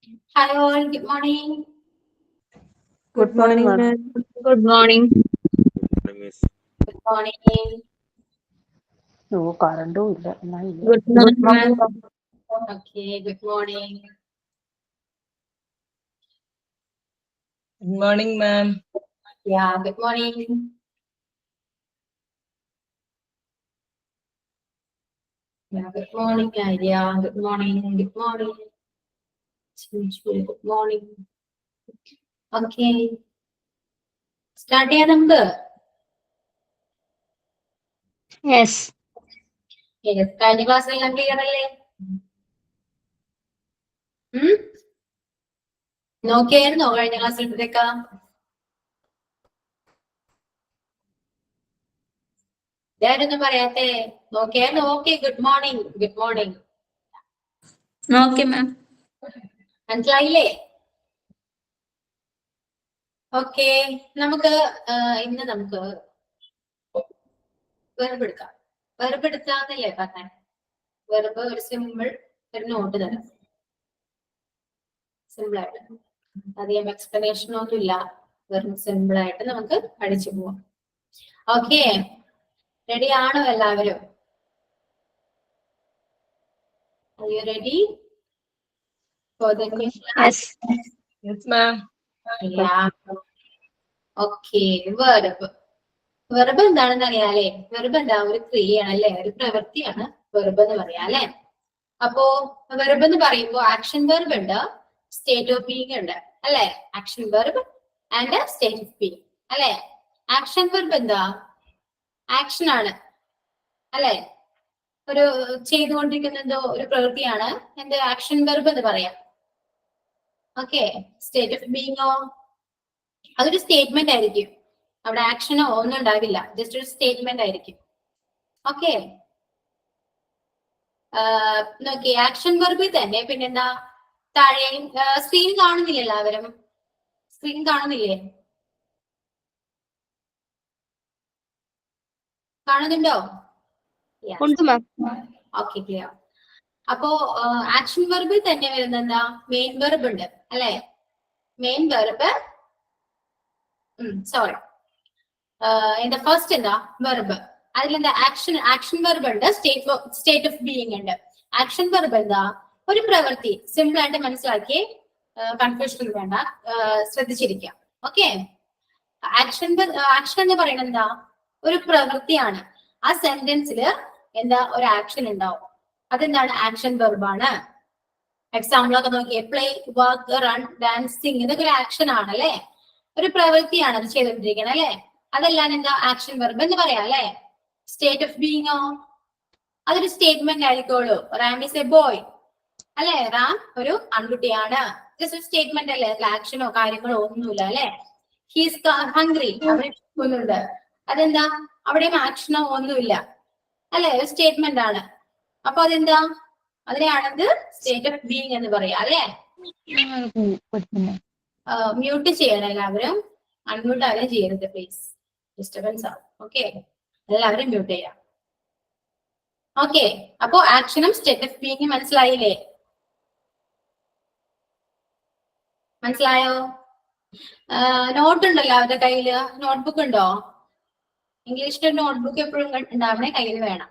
Hi all, good morning. Good morning, ma'am. ma'am. Good morning. Miss. Good morning. കറണ്ടും ഇല്ല എന്നാ ഇല്ല. Good Good morning, morning, ma'am. ma'am. Okay, good morning. Good morning, ma'am. Yeah, good morning. Yeah, good morning, Idea. Good morning. Good morning. Good morning. Okay. Start ചെയ്യാം നമുക്ക്. Yes. Yes, കഴിഞ്ഞ ക്ലാസ്സിലെല്ലാം clear അല്ലേ? നോക്കിയായിരുന്നോ കഴിഞ്ഞ ക്ലാസ്സിലത്തേക്കാ? ഇതാരൊന്നും പറയാത്തേ? നോക്കിയായിരുന്നു? Okay, good morning. Good morning. Okay, ma'am. മനസ്സിലായില്ലേ? Okay, നമുക്ക് ഇന്ന് നമുക്ക് വെർബ് എടുക്കാം. വെർബ് എടുക്കാന്നല്ലേ പറഞ്ഞേ? വെർബ് ഒരു സിമ്പിൾ ഒരു നോട്ട് തരാം. സിമ്പിൾ ആയിട്ട്, അധികം എക്സ്പ്ലനേഷൻ ഒന്നും ഇല്ല. വെറും സിമ്പിൾ ആയിട്ട് നമുക്ക് പഠിച്ചു പോവാം. ഓക്കെ, റെഡി ആണോ എല്ലാവരും? Are you ready for the question? Yes. Yes, ma'am. Yeah. Okay, verb. Verb എന്താണെന്ന് അറിയാലേ? വെർബ് എന്താ? ഒരു ക്രിയയാണ് അല്ലെ? ഒരു പ്രവൃത്തിയാണ് വെർബ് എന്ന് പറയാ അല്ലെ? അപ്പോ വെർബ് എന്ന് പറയുമ്പോൾ ആക്ഷൻ വെർബ് ഉണ്ട്, സ്റ്റേറ്റ് ഓഫ് ബീയിങ് ഉണ്ട് അല്ലെ? Action verb and state of being അല്ലെ? ആക്ഷൻ വെർബ് എന്താ? ആക്ഷൻ ആണ് അല്ലെ? ഒരു ചെയ്തുകൊണ്ടിരിക്കുന്ന എന്തോ ഒരു പ്രവൃത്തിയാണ് എന്ത് ആക്ഷൻ വെർബ് എന്ന് പറയാം. ഓക്കെ, സ്റ്റേറ്റ് ഓഫ് ബീയിങ്ങോ അതൊരു സ്റ്റേറ്റ്മെന്റ് ആയിരിക്കും. അവിടെ ആക്ഷനോ ഒന്നും ഉണ്ടാവില്ല, ജസ്റ്റ് ഒരു സ്റ്റേറ്റ്മെന്റ് ആയിരിക്കും. ഓക്കെ, നോക്കി ആക്ഷൻ വെർബിൽ തന്നെ പിന്നെന്താ താഴെ സ്ക്രീൻ കാണുന്നില്ല എല്ലാവരും? സ്ക്രീൻ കാണുന്നില്ലേ? കാണുന്നുണ്ടോ? ഉണ്ട് ma'am. Okay, clear. അപ്പോ ആക്ഷൻ വെർബിൽ തന്നെ വരുന്ന എന്താ? മെയിൻ വെർബ് ഉണ്ട് അല്ലെ? മെയിൻ വെർബ് സോറി എന്താ ഫസ്റ്റ് എന്താ? വെർബ്. അതിലെന്താ? ആക്ഷൻ വെർബ് ഉണ്ട്, സ്റ്റേറ്റ് ഓഫ് ബീയിങ് ഉണ്ട്. ആക്ഷൻ വെർബ് എന്താ? ഒരു പ്രവൃത്തി. സിമ്പിൾ ആയിട്ട് മനസ്സിലാക്കി, കൺഫ്യൂഷൻ വേണ്ട, ശ്രദ്ധിച്ചിരിക്കാം. ഓക്കെ, ആക്ഷൻ എന്ന് പറയുന്നത് എന്താ? ഒരു പ്രവൃത്തിയാണ്. ആ സെന്റൻസിൽ എന്താ? ഒരു ആക്ഷൻ ഉണ്ടാവും. അതെന്താണ്? ആക്ഷൻ വെർബാണ്. എക്സാമ്പിൾ ഒക്കെ നോക്കിയേ, play, work, run, dance, Singh, ഇതൊക്കെ ഒരു ആക്ഷൻ ആണ് അല്ലെ? ഒരു പ്രവൃത്തിയാണ് അത് ചെയ്തുകൊണ്ടിരിക്കണം അല്ലെ? അതെല്ലാം എന്താ? ആക്ഷൻ വെർബ് എന്ന് പറയാം അല്ലെ? സ്റ്റേറ്റ് ഓഫ് ബീയിങ്ങോ അതൊരു സ്റ്റേറ്റ്മെന്റ് ആയിരിക്കുള്ളൂ. റാം ഈസ് എ ബോയ് അല്ലെ? റാം ഒരു ആൺകുട്ടിയാണ്. ജസ്റ്റ് ഒരു സ്റ്റേറ്റ്മെന്റ് അല്ലേ? അതിൽ ആക്ഷനോ കാര്യങ്ങളോ ഒന്നുമില്ല അല്ലെ? ഹീസ് ഹംഗ്രി, അവിടെ ഒന്നുണ്ട്. അതെന്താ? അവിടെയും ആക്ഷനോ ഒന്നുമില്ല അല്ലെ? ഒരു സ്റ്റേറ്റ്മെന്റ് ആണ്. അപ്പൊ അതെന്താ? അതിനെയാണെന്ത്? സ്റ്റേറ്റ് ഓഫ് ബീയിങ് എന്ന് പറയാം അല്ലെ? മ്യൂട്ട് ചെയ്യണം എല്ലാവരും. അൺമ്യൂട്ട് ആരും ചെയ്യരുത് പ്ലീസ്, ഡിസ്റ്റർബൻസ് ആണ്. ഓക്കെ, എല്ലാവരും മ്യൂട്ട് ചെയ്യാം. ഓക്കെ, അപ്പോ ആക്ഷനും സ്റ്റേറ്റ് ഓഫ് ബീയിങ് മനസ്സിലായില്ലേ? മനസ്സിലായോ? നോട്ട് ഉണ്ടല്ലോ അവരുടെ കയ്യില്? നോട്ട്ബുക്ക് ഉണ്ടോ? ഇംഗ്ലീഷിന്റെ നോട്ട്ബുക്ക് എപ്പോഴും ഉണ്ടാവണേ കയ്യിൽ വേണം.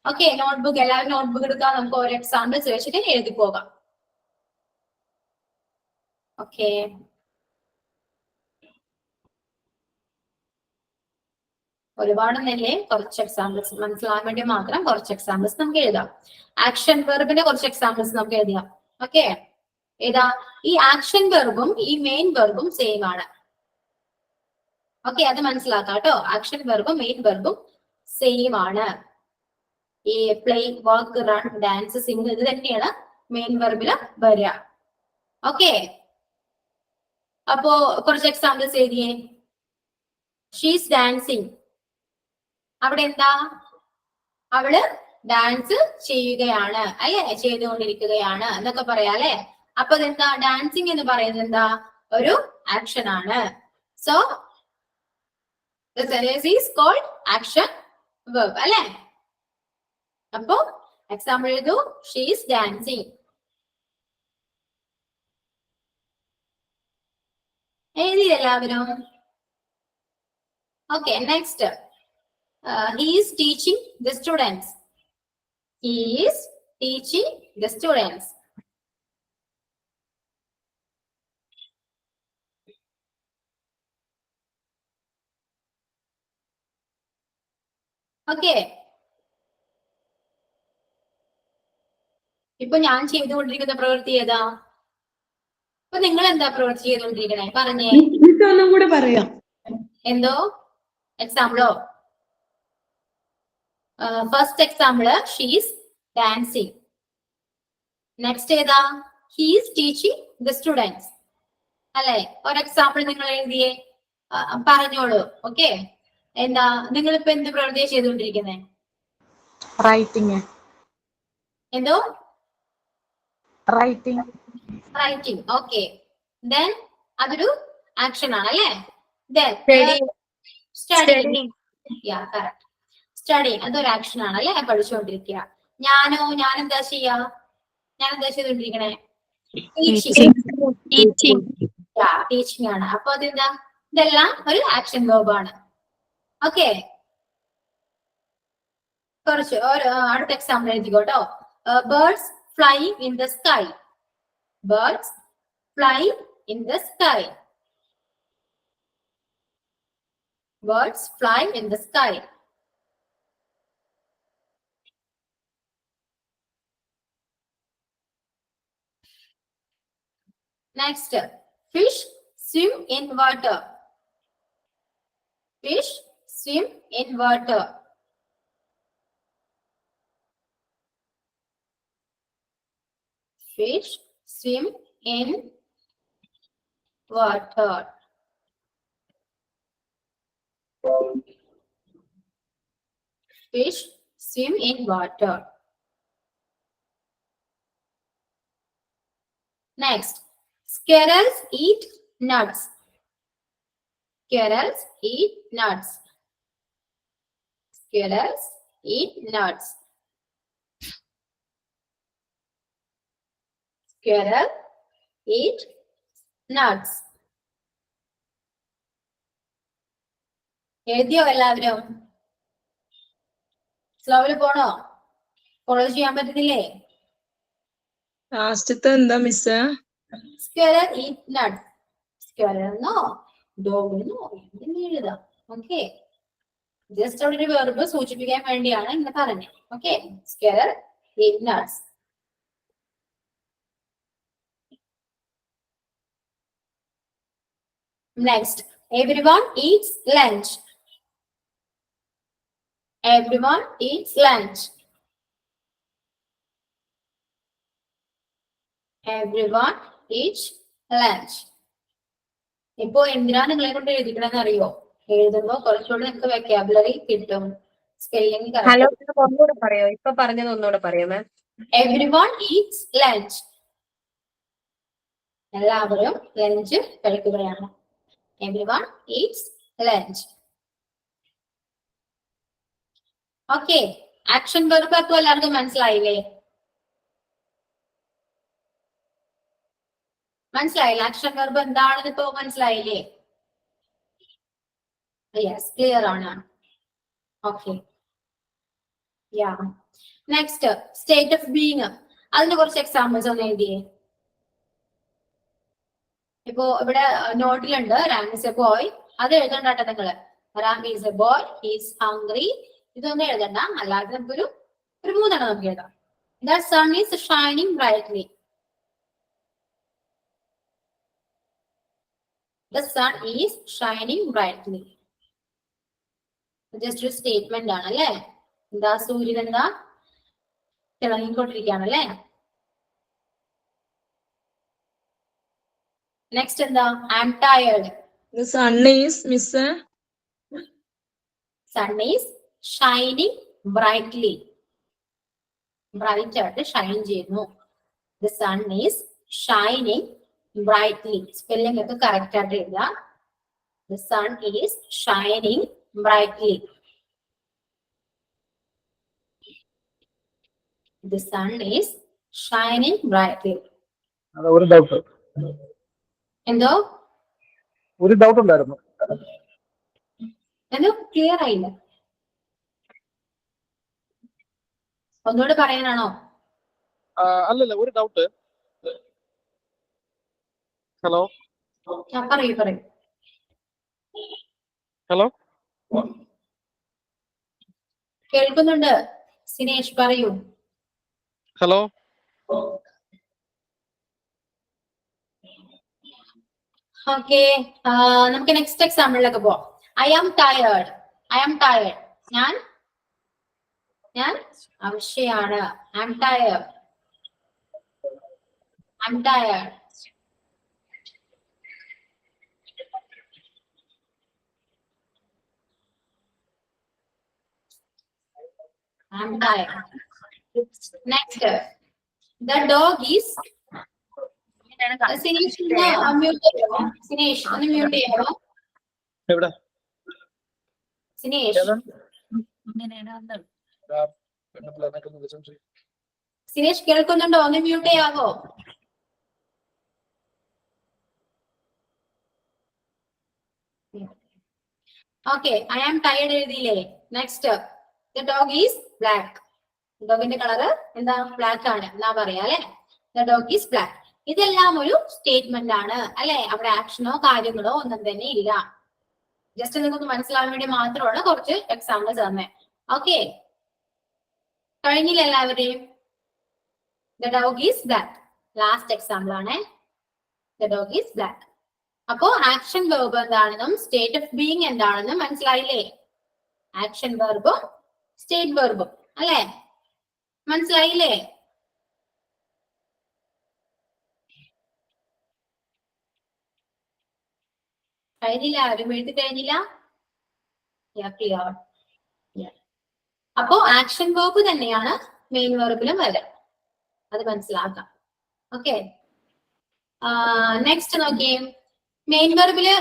ഓക്കെ, നോട്ട്ബുക്ക് എല്ലാവരും നോട്ട്ബുക്ക് എടുക്കാം. നമുക്ക് ഓരോ എക്സാമ്പിൾസ് വെച്ചിട്ട് എഴുതി പോകാം. ഓക്കെ, ഒരുപാടൊന്നല്ലേ? കുറച്ച് എക്സാമ്പിൾസ് മനസ്സിലാവാൻ വേണ്ടി മാത്രം കുറച്ച് എക്സാമ്പിൾസ് നമുക്ക് എഴുതാം. ആക്ഷൻ വെർബിന്റെ കുറച്ച് എക്സാമ്പിൾസ് നമുക്ക് എഴുതാം. ഓക്കെ, ഏതാ? ഈ ആക്ഷൻ വെർബും ഈ മെയിൻ വെർബും സെയിം ആണ്. ഓക്കെ, അത് മനസ്സിലാക്കാം കേട്ടോ. ആക്ഷൻ വെർബും മെയിൻ വെർബും സെയിം ആണ്. ഈ play, work, run, dance, Singh ഇത് തന്നെയാണ് മെയിൻ വെർബില് വരിക. ഓക്കെ, അപ്പോ കുറച്ച് എക്സാമ്പിൾസ് എഴുതിയേ. ഷീസ് ഡാൻസിങ്, അവിടെ എന്താ? അവള് ഡാൻസ് ചെയ്യുകയാണ് അല്ലെ? ചെയ്തുകൊണ്ടിരിക്കുകയാണ് എന്നൊക്കെ പറയാം അല്ലെ? അപ്പൊ അതെന്താ? ഡാൻസിങ് എന്ന് പറയുന്നത് എന്താ? ഒരു ആക്ഷൻ ആണ്. So the sentence is called action verb അല്ലെ? അപ്പോ എക്സാമ്പിൾ എഴുതൂ. She is dancing. എഴുതി എല്ലാവരും? Okay, next. He is teaching the students. He is teaching the students. Okay, ഇപ്പൊ ഞാൻ ചെയ്തുകൊണ്ടിരിക്കുന്ന പ്രവൃത്തി ഏതാ? ഇപ്പൊ നിങ്ങൾ എന്താ പ്രവൃത്തി ചെയ്തുകൊണ്ടിരിക്കണേ? പറഞ്ഞേ. ഒന്നും കൂടെ പറയാം. എന്തോ എക്സാമ്പിളോ? First example she's dancing. Next ഏതാ? ഹീസ് ടീച്ചിങ് ദ സ്റ്റുഡൻസ് അല്ലെ? ഒരു എക്സാമ്പിൾ നിങ്ങൾ എഴുതിയേ, പറഞ്ഞോളൂ. ഓക്കെ, എന്താ നിങ്ങളിപ്പോ എന്ത് പ്രവൃത്തിയാ ചെയ്തുകൊണ്ടിരിക്കുന്നേ? റൈറ്റിംഗ്. എന്തോ? റൈറ്റിംഗ്. റൈറ്റിംഗ്. ഓക്കെ, ദെൻ അതൊരു ആക്ഷൻ ആണ് അല്ലേ? Then study. സ്റ്റഡി അതൊരു ആക്ഷൻ ആണ് അല്ലെ? പഠിച്ചുകൊണ്ടിരിക്കുക. ഞാൻ എന്താ ചെയ്യാ? ഞാൻ എന്താ ചെയ്തോണ്ടിരിക്കണേ? ടീച്ചിങ് ആണ്. അപ്പൊ അതെന്താ? ഇതെല്ലാം ഒരു ആക്ഷൻ വേർബ് ആണ്. ഓക്കെ, കുറച്ച് അടുത്ത എക്സാമ്പിൾ എഴുതിക്കോട്ടോ. Birds fly in the sky. Birds fly in the sky. Birds fly in the sky. Next, fish swim in water. Fish swim in water. Fish swim in water. Fish swim in water. Next, squirrels eat nuts. Squirrels eat nuts. Squirrels eat nuts. Squirrel eat nuts. എഴുതിയോ എല്ലാവരും? സ്ലോവിൽ പോണോ? Follow ചെയ്യാൻ പറ്റുന്നില്ലേ? ലാസ്റ്റത്തെ എന്താ miss? Squirrel eat nuts. Squirrel no, dog no, എന്തെങ്കിലും എഴുതാം. Okay, just അവിടെ ഒരു വെർബ് സൂചിപ്പിക്കാൻ വേണ്ടിയാണ് ഇങ്ങനെ പറഞ്ഞത്. Okay, Squirrel eat nuts. Next, everyone eats lunch. Everyone eats lunch. Everyone eats lunch. ഇപ്പോ എന്തിനാ നിങ്ങളെ കൊണ്ട് എഴുതിക്കണമെന്ന് അറിയോ? എഴുതുമ്പോ കുറച്ചുകൂടി നിങ്ങൾക്ക് വെക്കാബുലറി കിട്ടും, സ്പെല്ലിംഗ്. ഹലോ, ഒന്നുകൂടെ പറയോ? ഇപ്പൊ പറഞ്ഞത് ഒന്നുകൂടെ പറയോ മാം? Everyone eats lunch. എല്ലാവരും ലഞ്ച് കഴിക്കുകയാണ്. Everyone eats lunch. Okay, action verb അപ്പൊ എല്ലാവർക്കും മനസ്സിലായില്ലേ? മനസ്സിലായില്ല? ആക്ഷൻ വെർബ് എന്താണെന്ന് ഇപ്പോ മനസ്സിലായില്ലേ? യെസ്, ക്ലിയർ ആണ്. Okay, yeah. Next, state of being. അതിന്റെ കുറച്ച് എക്സാമ്പിൾസ് ഒന്ന് എഴുതിയേ. ഇപ്പോ ഇവിടെ നോട്ടിലുണ്ട് റാം ഈസ് എ ബോയ്. അത് എഴുതണ്ടാട്ടെ നിങ്ങള്. Ram is a boy, he's hungry. ഇതൊന്നും എഴുതണ്ട, അല്ലാതെ നമുക്കൊരു 3 നമുക്ക് എഴുതാം. The sun is shining brightly. The sun is shining brightly. Just ഒരു സ്റ്റേറ്റ്മെന്റ് ആണ് അല്ലേ? എന്താ? സൂര്യൻ എന്താ? തിളങ്ങിക്കൊണ്ടിരിക്കുകയാണല്ലേ? നെക്സ്റ്റ് എന്താ? I am tired. The sun is miss. Sun is shining brightly. Bright ആയിട്ട് ഷൈൻ ചെയ്യുന്നു. The sun is shining brightly. Spelling ഒക്കെ കറക്റ്റ് ആയിട്ട് എഴുതാം. The sun is shining brightly. The sun is shining brightly. ഒരു ഡൗട്ട്. എന്തോ? ഒരു doubt ഉണ്ടായിരുന്നു. അത് ക്ലിയർ ആയില്ല, ഒന്നുകൂടെ പറയാനാണോ? അല്ലല്ല, ഒരു ഡൗട്ട്. ഹലോ പറയൂ പറയൂ. ഹലോ, കേൾക്കുന്നുണ്ട് സിനേഷ്, പറയൂ. ഹലോ. ഓക്കെ, നമുക്ക് നെക്സ്റ്റ് എക്സാമ്പിളിലേക്ക് പോവാം. I am tired. ഞാൻ അവശയാണ്. I am tired. Next, the dog is. Sinesh ഒന്ന് മ്യൂട്ട് ചെയ്യോ? സിനേഷ് ഒന്ന് മ്യൂട്ട് ചെയ്യോ? എവിടെ? സിനേഷ് സിനേഷ് കേൾക്കുന്നുണ്ടോ? ഒന്ന് മ്യൂട്ട് ചെയ്യാവോ? ഓക്കെ, ഐ ആം ടയേർഡ് എഴുതിയില്ലേ? Next, the dog is black. ഡോഗിന്റെ കളറ് എന്താ? ബ്ലാക്ക് ആണ് എന്നാ പറയാ അല്ലെ? The dog is black. ഇതെല്ലാം ഒരു സ്റ്റേറ്റ്മെന്റ് ആണ് അല്ലെ? അവിടെ ആക്ഷനോ കാര്യങ്ങളോ ഒന്നും തന്നെ ഇല്ല. ജസ്റ്റ് നിങ്ങൾക്ക് മനസ്സിലാവാൻ വേണ്ടി മാത്രമാണ് കുറച്ച് എക്സാമ്പിൾസ് തന്നെ. ഓക്കെ, കഴിഞ്ഞില്ല എല്ലാവരെയും? The dog is black last example ആണ്. The dog is black. അപ്പോ ആക്ഷൻ വെർബ് എന്താണെന്നും സ്റ്റേറ്റ് ഓഫ് ബീയിങ് എന്താണെന്നും മനസ്സിലായില്ലേ? ആക്ഷൻ വെർബും സ്റ്റേറ്റ് വെർബും അല്ലെ? മനസ്സിലായില്ലേ? കഴിഞ്ഞില്ല? ആരും എഴുതി കഴിഞ്ഞില്ല? അപ്പോ ആക്ഷൻ വെർബ് തന്നെയാണ് മെയിൻ വെർബിലും വരാം, അത് മനസ്സിലാക്കാം. ഓക്കെ, നെക്സ്റ്റ് നോക്കിയേ. മെയിൻ വെർബില്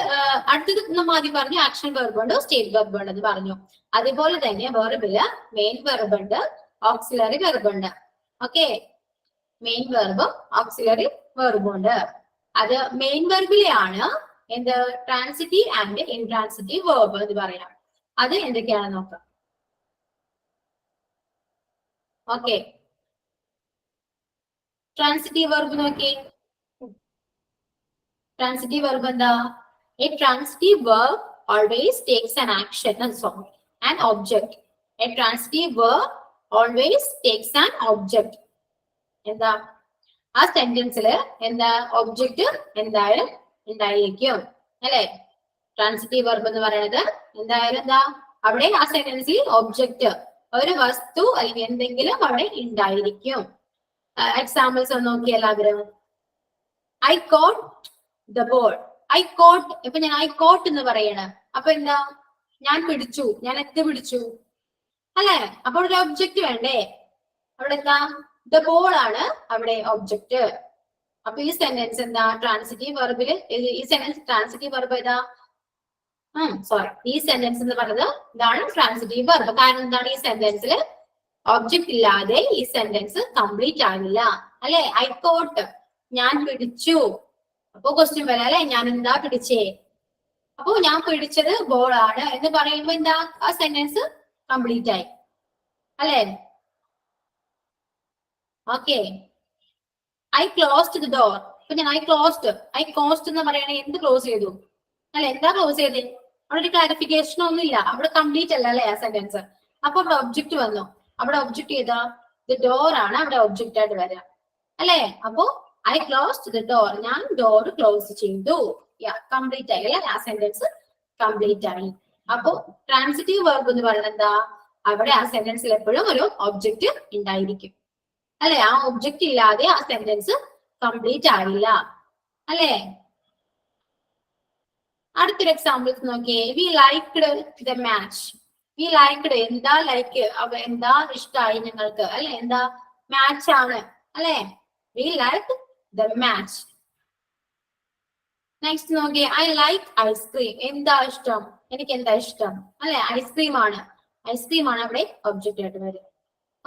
അടുത്തത് നമ്മൾ ആദ്യം പറഞ്ഞു ആക്ഷൻ വെർബ് ഉണ്ട്, സ്റ്റേറ്റ് വെർബ് ഉണ്ട് എന്ന് പറഞ്ഞു. അതുപോലെ തന്നെ വെർബില് മെയിൻ വെർബ് ഉണ്ട്, ഓക്സിലറി വെർബ് ഉണ്ട്. ഓക്കെ, മെയിൻ വെർബും ഓക്സിലറി വെർബും ഉണ്ട്. അത് മെയിൻ വെർബിലെയാണ് എന്ത്? ട്രാൻസിറ്റീവ് ആൻഡ് ഇൻട്രാൻസിറ്റീവ് വെർബ് എന്ന് പറയാം. അത് എന്തൊക്കെയാണെന്ന് നോക്കാം. ഓക്കെ, ട്രാൻസിറ്റീവ് വെർബ് നോക്കി. ട്രാൻസിറ്റീവ് വെർബ് എന്താ? A transitive verb always takes an action, an object. A transitive verb always takes an object. എന്താ? ആ സെന്റൻസില് എന്താ? ഒബ്ജക്റ്റ് എന്തായാലും ഉണ്ടായിരിക്കും അല്ലെ? ട്രാൻസിറ്റീവ് വെർബ് എന്ന് പറയുന്നത് എന്തായാലും എന്താ? അവിടെ ആ സെന്റൻസിൽ ഒബ്ജക്റ്റ്, ഒരു വസ്തു അല്ലെങ്കിൽ എന്തെങ്കിലും അവിടെ ഉണ്ടായിരിക്കും. എക്സാമ്പിൾസ് ഒന്ന് നോക്കി എല്ലാവരും. I got the ball. I got, ഇപ്പൊ ഞാൻ ഐ കോട്ട് എന്ന് പറയണ, അപ്പൊ എന്താ? ഞാൻ പിടിച്ചു, ഞാൻ എന്ത് പിടിച്ചു അല്ലെ? അപ്പോൾ ഒരു ഒബ്ജക്റ്റ് വേണ്ടേ? അവിടെ എന്താ? ദ ബോൾ ആണ് അവിടെ ഒബ്ജക്റ്റ്. അപ്പൊ ഈ സെന്റൻസ് എന്താ? ട്രാൻസിറ്റീവ് വെർബില് ഈ സെന്റൻസ് ട്രാൻസിറ്റീവ് വെർബ് ഏതാ? സോറി, ഈ സെന്റൻസ് എന്ന് പറയുന്നത് ഇതാണ് ട്രാൻസിറ്റീവ് വെർബ്. കാരണം എന്താണ്? ഈ സെന്റൻസിൽ ഒബ്ജക്റ്റ് ഇല്ലാതെ ഈ സെന്റൻസ് കംപ്ലീറ്റ് ആകില്ല അല്ലെ? ഐ കോട്ട്, ഞാൻ പിടിച്ചു. അപ്പൊ ക്വസ്റ്റ്യൻ വരാം അല്ലെ? ഞാൻ എന്താ പിടിച്ചേ? അപ്പൊ ഞാൻ പിടിച്ചത് ബോൾ ആണ് എന്ന് പറയുമ്പോ എന്താ? ആ സെന്റൻസ് കംപ്ലീറ്റ് ആയി അല്ലെ? Okay, I closed the door. ഇപ്പൊ ഞാൻ ഐ ക്ലോസ്ഡ് എന്ന് പറയണേ എന്ത് ക്ലോസ് ചെയ്തു അല്ലെ? എന്താ ക്ലോസ് ചെയ്തേ? അവിടെ ഒരു ക്ലാരിഫിക്കേഷൻ ഒന്നും ഇല്ല, അവിടെ കംപ്ലീറ്റ് അല്ല അല്ലെ ആ സെന്റൻസ്. അപ്പൊ അവിടെ ഒബ്ജക്റ്റ് വന്നു. അവിടെ ഒബ്ജക്റ്റ് ചെയ്താ ദ ഡോർ ആണ് അവിടെ ഒബ്ജക്റ്റ് ആയിട്ട് വരാം അല്ലെ? അപ്പോ ഐ ക്ലോസ്ഡ് ദ ഡോർ, ഞാൻ ഡോർ ക്ലോസ് ചെയ്തു. കംപ്ലീറ്റ് ആയി അല്ലെ? ആ സെന്റൻസ് കംപ്ലീറ്റ് ആയി. അപ്പോ ട്രാൻസിറ്റീവ് വെർബ് എന്ന് പറയുന്നത് എന്താ? അവിടെ ആ സെന്റൻസിൽ എപ്പോഴും ഒരു ഒബ്ജക്റ്റ് ഉണ്ടായിരിക്കും അല്ലെ? ആ ഒബ്ജക്റ്റ് ഇല്ലാതെ ആ സെന്റൻസ് കംപ്ലീറ്റ് ആയില്ല അല്ലെ? അടുത്തൊരു എക്സാമ്പിൾ നോക്കിയേ. We liked the match. We liked, എന്താ ലൈക്ക്? എന്താ ഇഷ്ടമായി ഞങ്ങൾക്ക് അല്ലെ? എന്താ? മാച്ച് ആണ് അല്ലെ? We like the match. Next നോക്കിയേ. I like ice cream. എന്താ ഇഷ്ടം? എനിക്ക് എന്താ ഇഷ്ടം അല്ലെ? ഐസ്ക്രീം ആണ്. ഐസ്ക്രീം ആണ് അവിടെ ഒബ്ജക്റ്റ് ആയിട്ട് വരും.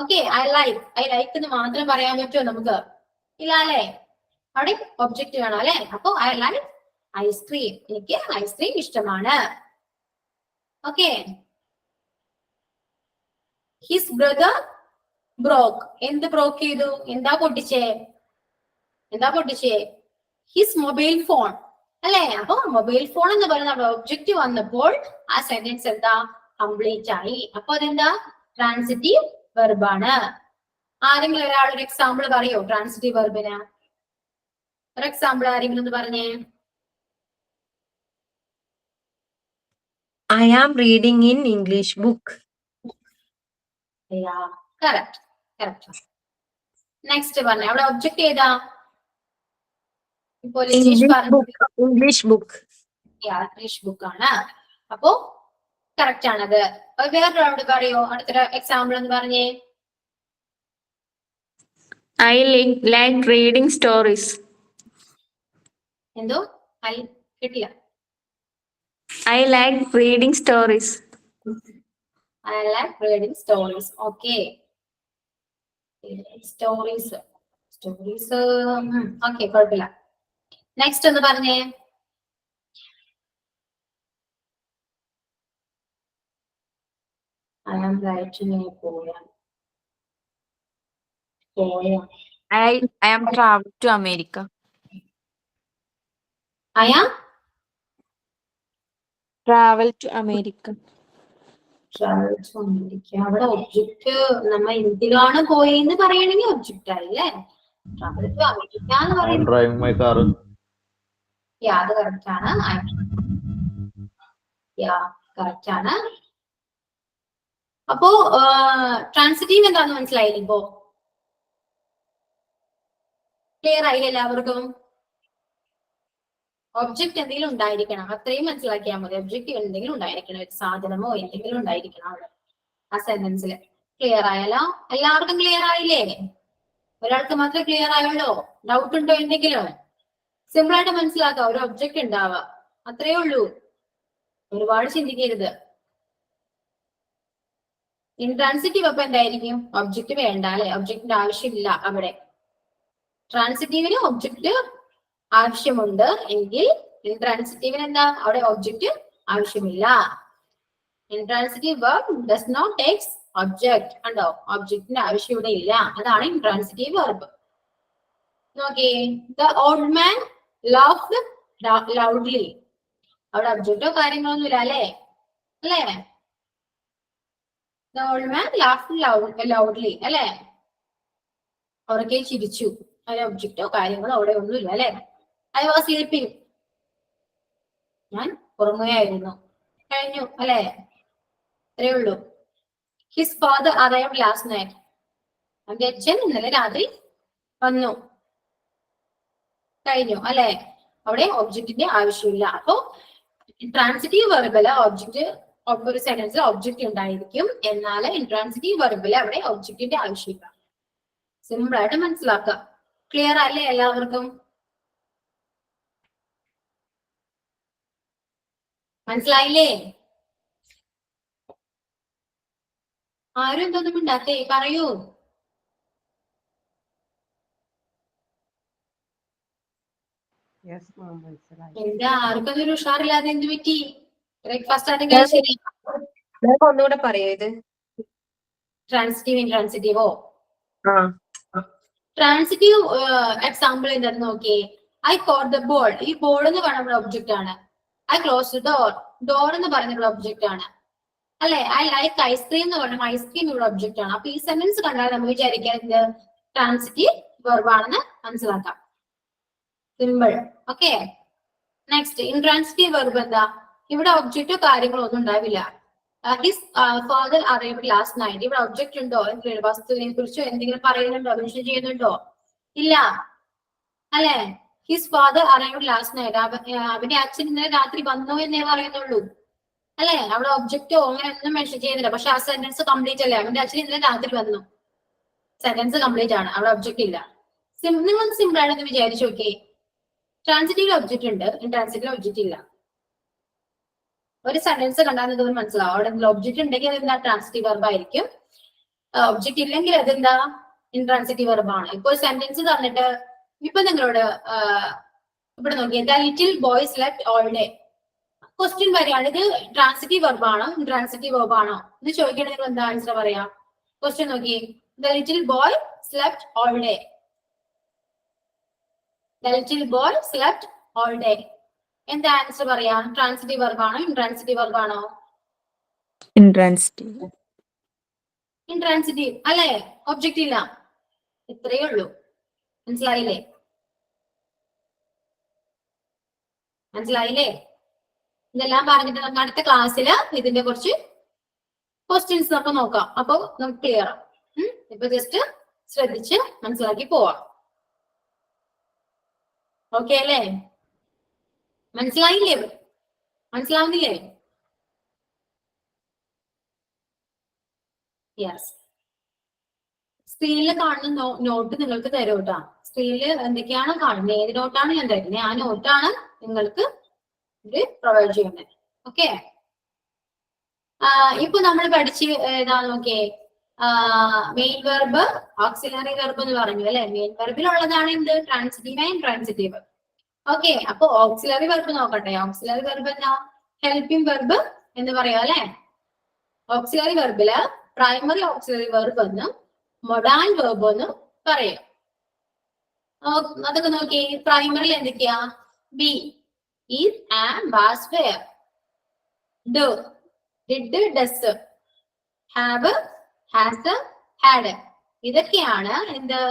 ഓക്കെ, ഐ ലൈക്ക് എന്ന് മാത്രം പറയാൻ പറ്റുമോ നമുക്ക്? ഇല്ല അല്ലെ? അവിടെ ഒബ്ജക്റ്റ് വേണം അല്ലെ? അപ്പൊ ഐ ലൈക്ക് ഐസ്ക്രീം. എനിക്ക് ഐസ്ക്രീം ഇഷ്ടമാണ്. ഓക്കെ. ഹിസ് ബ്രദർ ബ്രോക്ക്. എന്ത് ബ്രോക്ക് ചെയ്തു? എന്താ പൊട്ടിച്ചേ? His mobile phone. അല്ലെ? അപ്പൊ മൊബൈൽ ഫോൺ എന്ന് പറയുന്ന നമ്മുടെ ഒബ്ജക്റ്റ് വന്നപ്പോൾ ആ സെന്റൻസ് എന്താ? കംപ്ലീറ്റ് ആയി. അപ്പൊ അതെന്താ? ട്രാൻസിറ്റീവ് വെർബാണ്. ആരെങ്കിലും ഒരാൾ ഒരു എക്സാമ്പിൾ പറയോ ട്രാൻസിറ്റീവ് വെർബിന്? ഒരു എക്സാമ്പിൾ ആരെങ്കിലും ഒന്ന് പറഞ്ഞേ. I am reading in English book. Correct. Next പറഞ്ഞ അവിടെ ഒബ്ജക്റ്റ് ഏതാ? ഇപ്പോൾ English പറഞ്ഞു book. English book. English book ആണ്. അപ്പോ കറക്റ്റ് ആണത്. വേറൊരാളോട് പറയോ അടുത്തൊരു എക്സാമ്പിൾ എന്ന് പറഞ്ഞേ. I like reading stories. എന്തോ? കിട്ടില്ല. I like reading stories. I like reading stories. Okay. Stories. Okay, കുഴപ്പമില്ല. നെക്സ്റ്റ് ഒന്ന് പറഞ്ഞേ. I am writing a poem. I am traveling to America. I am travel to America. travel to America. അവിടെ object നമ്മ എന്തിലാണ് പോയെന്ന് പറയണെങ്കിൽ object ആയില്ലേ? travel to America എന്ന് പറയുന്നത് driving my car. അത് കറക്റ്റ് ആണ്. കറക്റ്റ് ആണ്. അപ്പോ ട്രാൻസിറ്റീവ് എന്താന്ന് മനസ്സിലായില്ല? ഇപ്പോ ക്ലിയർ ആയില്ല എല്ലാവർക്കും? ഒബ്ജക്റ്റ് എന്തെങ്കിലും ഉണ്ടായിരിക്കണം, അത്രയും മനസ്സിലാക്കിയാൽ മതി. ഒബ്ജക്റ്റ് എന്തെങ്കിലും ഉണ്ടായിരിക്കണം, ഒരു സാധനമോ എന്തെങ്കിലും ഉണ്ടായിരിക്കണം അവിടെ ആ സെന്റൻസിൽ. ക്ലിയർ ആയാലോ? എല്ലാവർക്കും ക്ലിയർ ആയില്ലേ? ഒരാൾക്ക് മാത്രമേ ക്ലിയർ ആയുള്ളൂ? ഡൗട്ട് ഉണ്ടോ എന്തെങ്കിലും? സിമ്പിൾ ആയിട്ട് മനസ്സിലാക്കാം. ഒരു ഒബ്ജക്റ്റ് ഉണ്ടാവുക, അത്രയേ ഉള്ളൂ. ഒരുപാട് ചിന്തിക്കരുത്. ഇൻട്രാൻസിറ്റീവ് അപ്പൊ എന്തായിരിക്കും? ഒബ്ജക്റ്റ് വേണ്ട അല്ലെ? ഒബ്ജക്റ്റിന്റെ ആവശ്യമില്ല അവിടെ. ട്രാൻസിറ്റീവിന് ഒബ്ജക്റ്റ് ആവശ്യമുണ്ട് എങ്കിൽ ഇൻട്രാൻസിറ്റീവിന് എന്താ? അവിടെ ഒബ്ജക്റ്റ് ആവശ്യമില്ല. Intransitive verb does not takes object. കണ്ടോ? ഒബ്ജക്റ്റിന്റെ ആവശ്യം ഇവിടെ ഇല്ല. അതാണ് ഇൻട്രാൻസിറ്റീവ് വെർബ്. നോക്കേ. The old man laughed loudly. അവിടെ ഒബ്ജക്റ്റോ കാര്യങ്ങളൊന്നും ഇല്ല അല്ലേ? The old man laughed loudly. അല്ലേ? ഉറക്കെ ചിരിച്ചു. അതിന് ഒബ്ജക്റ്റോ കാര്യങ്ങളോ അവിടെ ഒന്നുമില്ല അല്ലെ? I was sleeping. ഞാൻ ഉറങ്ങുകയായിരുന്നു. കഴിഞ്ഞു അല്ലെ? അത്രേ ഉള്ളൂ. His father arrived last night. അവന്റെ അച്ഛൻ ഇന്നലെ രാത്രി വന്നു. കഴിഞ്ഞു അല്ലെ? അവിടെ ഒബ്ജക്റ്റിന്റെ ആവശ്യമില്ല. അപ്പോ ട്രാൻസിറ്റീവ് വെർബില് ഒബ്ജക്റ്റ് ഒരു സെന്റൻസിൽ ഒബ്ജക്റ്റ് ഉണ്ടായിരിക്കും. എന്നാൽ ഇൻട്രാൻസിറ്റീവ് വെർബില് അവിടെ ഒബ്ജക്റ്റിന്റെ ആവശ്യമില്ല. സിമ്പിൾ ആയിട്ട് മനസ്സിലാക്കുക. ക്ലിയർ അല്ലേ എല്ലാവർക്കും? മനസ്സിലായില്ലേ? ആരും എന്തൊന്നും ഉണ്ടാക്കേ? പറയൂ. എന്താ ആർക്കും ഒരു ഉഷാറില്ലാതെ? എന്ത് പറ്റി? ബ്രേക്ക്ഫാസ്റ്റ് ആദ്യം കഴിച്ചില്ലേ? ഒന്നുകൂടെ പറയോ ഇത്? ട്രാൻസിറ്റീവ് ഇൻട്രാൻസിറ്റീവോ? ട്രാൻസിറ്റീവ് എക്സാമ്പിൾ എന്താന്ന് നോക്കിയേ. I got the ball. ഈ ബോൾ എന്ന് പറയുന്ന ഒബ്ജക്റ്റ് ആണ്. I close door. ഡോർ എന്ന് പറയുന്ന ഒബ്ജക്റ്റ് ആണ് അല്ലെ? ഐ ലൈക്ക് ഐസ്ക്രീം എന്ന് പറയുമ്പോൾ ഐസ്ക്രീം ഇവിടെ ഒബ്ജക്റ്റ് ആണ്. അപ്പൊ ഈ സെന്റൻസ് കണ്ടാൽ നമ്മൾ വിചാരിക്കാൻ ഇത് ട്രാൻസിറ്റീവ് വെർബ് ആണെന്ന് മനസ്സിലാക്കാം. Simple. Okay. Next intransitive verb എന്താ? ഇവിടെ ഒബ്ജക്റ്റോ കാര്യങ്ങളോ ഒന്നും ഉണ്ടാവില്ല. His father arrived last night. ഇവിടെ ഒബ്ജക്റ്റ് ഉണ്ടോ? വസ്തുവിനെ കുറിച്ചോ എന്തെങ്കിലും പറയുന്നുണ്ടോ? മെൻഷൻ ചെയ്യുന്നുണ്ടോ? ഇല്ല അല്ലെ? His father arrived last night. അവന്റെ അച്ഛൻ ഇന്നലെ രാത്രി വന്നു എന്നേ പറയുന്നുള്ളൂ അല്ലെ? അവിടെ ഒബ്ജക്റ്റോ അങ്ങനെ ഒന്നും മെൻഷൻ ചെയ്യുന്നില്ല. പക്ഷെ ആ സെന്റൻസ് കംപ്ലീറ്റ് അല്ലേ? അവന്റെ അച്ഛൻ ഇന്നലെ രാത്രി വന്നു. സെന്റൻസ് കംപ്ലീറ്റ് ആണ്. അവിടെ ഒബ്ജക്റ്റ് ഇല്ല. നിങ്ങൾ സിമ്പിൾ ആണെന്ന് വിചാരിച്ചു നോക്കേ. ട്രാൻസിറ്റീവ് ഒബ്ജക്റ്റ് ഉണ്ട്, ഇൻട്രാൻസിറ്റീവ് ഒബ്ജക്റ്റ് ഇല്ല. ഒരു സെന്റൻസ് കണ്ടാൽ ഇതൊന്നും മനസ്സിലാവും. അവിടെ ഒബ്ജക്റ്റ് ഉണ്ടെങ്കിൽ അതെന്താ? ട്രാൻസിറ്റീവ് വെർബ് ആയിരിക്കും. ഒബ്ജക്റ്റ് ഇല്ലെങ്കിൽ അതെന്താ? ഇൻട്രാൻസിറ്റീവ് വെർബ് ആണ്. ഇപ്പോൾ സെന്റൻസ് തന്നിട്ട് ഇപ്പൊ നിങ്ങളോട് ഇവിടെ നോക്കിയേ, the little boy slept all day. Question വരികയാണ്, ഇത് ട്രാൻസിറ്റീവ് വെർബ് ആണോ ഇൻട്രാൻസിറ്റീവ് വെർബ് ആണോ എന്ന് ചോദിക്കണമെങ്കിൽ എന്താ ആൻസർ പറയാം? ക്വസ്റ്റ്യൻ നോക്കിയേ, the little boy slept all day. The little boy slept all day. എന്താ ആൻസർ പറയാ? ട്രാൻസിറ്റീവ് വെർബ് ആണോ ഇൻട്രാൻസിറ്റീവ് വെർബ് ആണോ? Intransitive. ഇൻട്രാൻസിറ്റീവ് അല്ലേ? ഒബ്ജക്റ്റ് ഇല്ല, ഇത്രയേ ഉള്ളൂ. മനസ്സിലായില്ലേ? മനസ്സിലായില്ലേ? ഇതെല്ലാം പറഞ്ഞിട്ട് നമുക്ക് അടുത്ത ക്ലാസ്സിൽ ഇതിന്റെ കുറച്ച് ക്വസ്റ്റ്യൻസ് നമുക്ക് നോക്കാം. അപ്പൊ നമുക്ക് ക്ലിയർ ആവും. ഇപ്പൊ ജസ്റ്റ് ശ്രദ്ധിച്ച് മനസ്സിലാക്കി പോവാം. ഓക്കെ അല്ലേ? മനസ്സിലായില്ലേ? മനസ്സിലാവുന്നില്ലേ? യെസ്. സ്ക്രീനിൽ കാണുന്ന നോട്ട് നിങ്ങൾക്ക് തരും കേട്ടോ. സ്ക്രീനിൽ എന്തൊക്കെയാണോ കാണുന്നത്, ഏത് നോട്ടാണ് ഞാൻ തരുന്നത്, ആ നോട്ടാണ് നിങ്ങൾക്ക് ഇത് പ്രൊവൈഡ് ചെയ്യുന്നത്. ഓക്കെ. ഇപ്പൊ നമ്മൾ പഠിച്ച് ഏതാ നോക്കിയേ, മെയിൻ വെർബ് ഓക്സിലറി വെർബ് എന്ന് പറഞ്ഞു അല്ലെ. മെയിൻ വെർബിലുള്ളതാണ് എന്ത്? Transitive and intransitive. ഓക്കെ. അപ്പൊ ഓക്സിലറി വെർബ് നോക്കട്ടെ. ഓക്സിലറി വെർബ് എന്താ? ഹെൽപ്പിംഗ് വെർബ് എന്ന് പറയാം അല്ലെ. ഓക്സിലറി വെർബില് പ്രൈമറി ഓക്സിലറി വെർബ് എന്നും മൊഡാൽ വെർബ് എന്നും പറയാം. അതൊക്കെ നോക്കി. പ്രൈമറിൽ എന്തൊക്കെയാ? Be, is, am, was, were. Do, did, does. Have, has, had. ഇതൊക്കെയാണ് എന്ത്?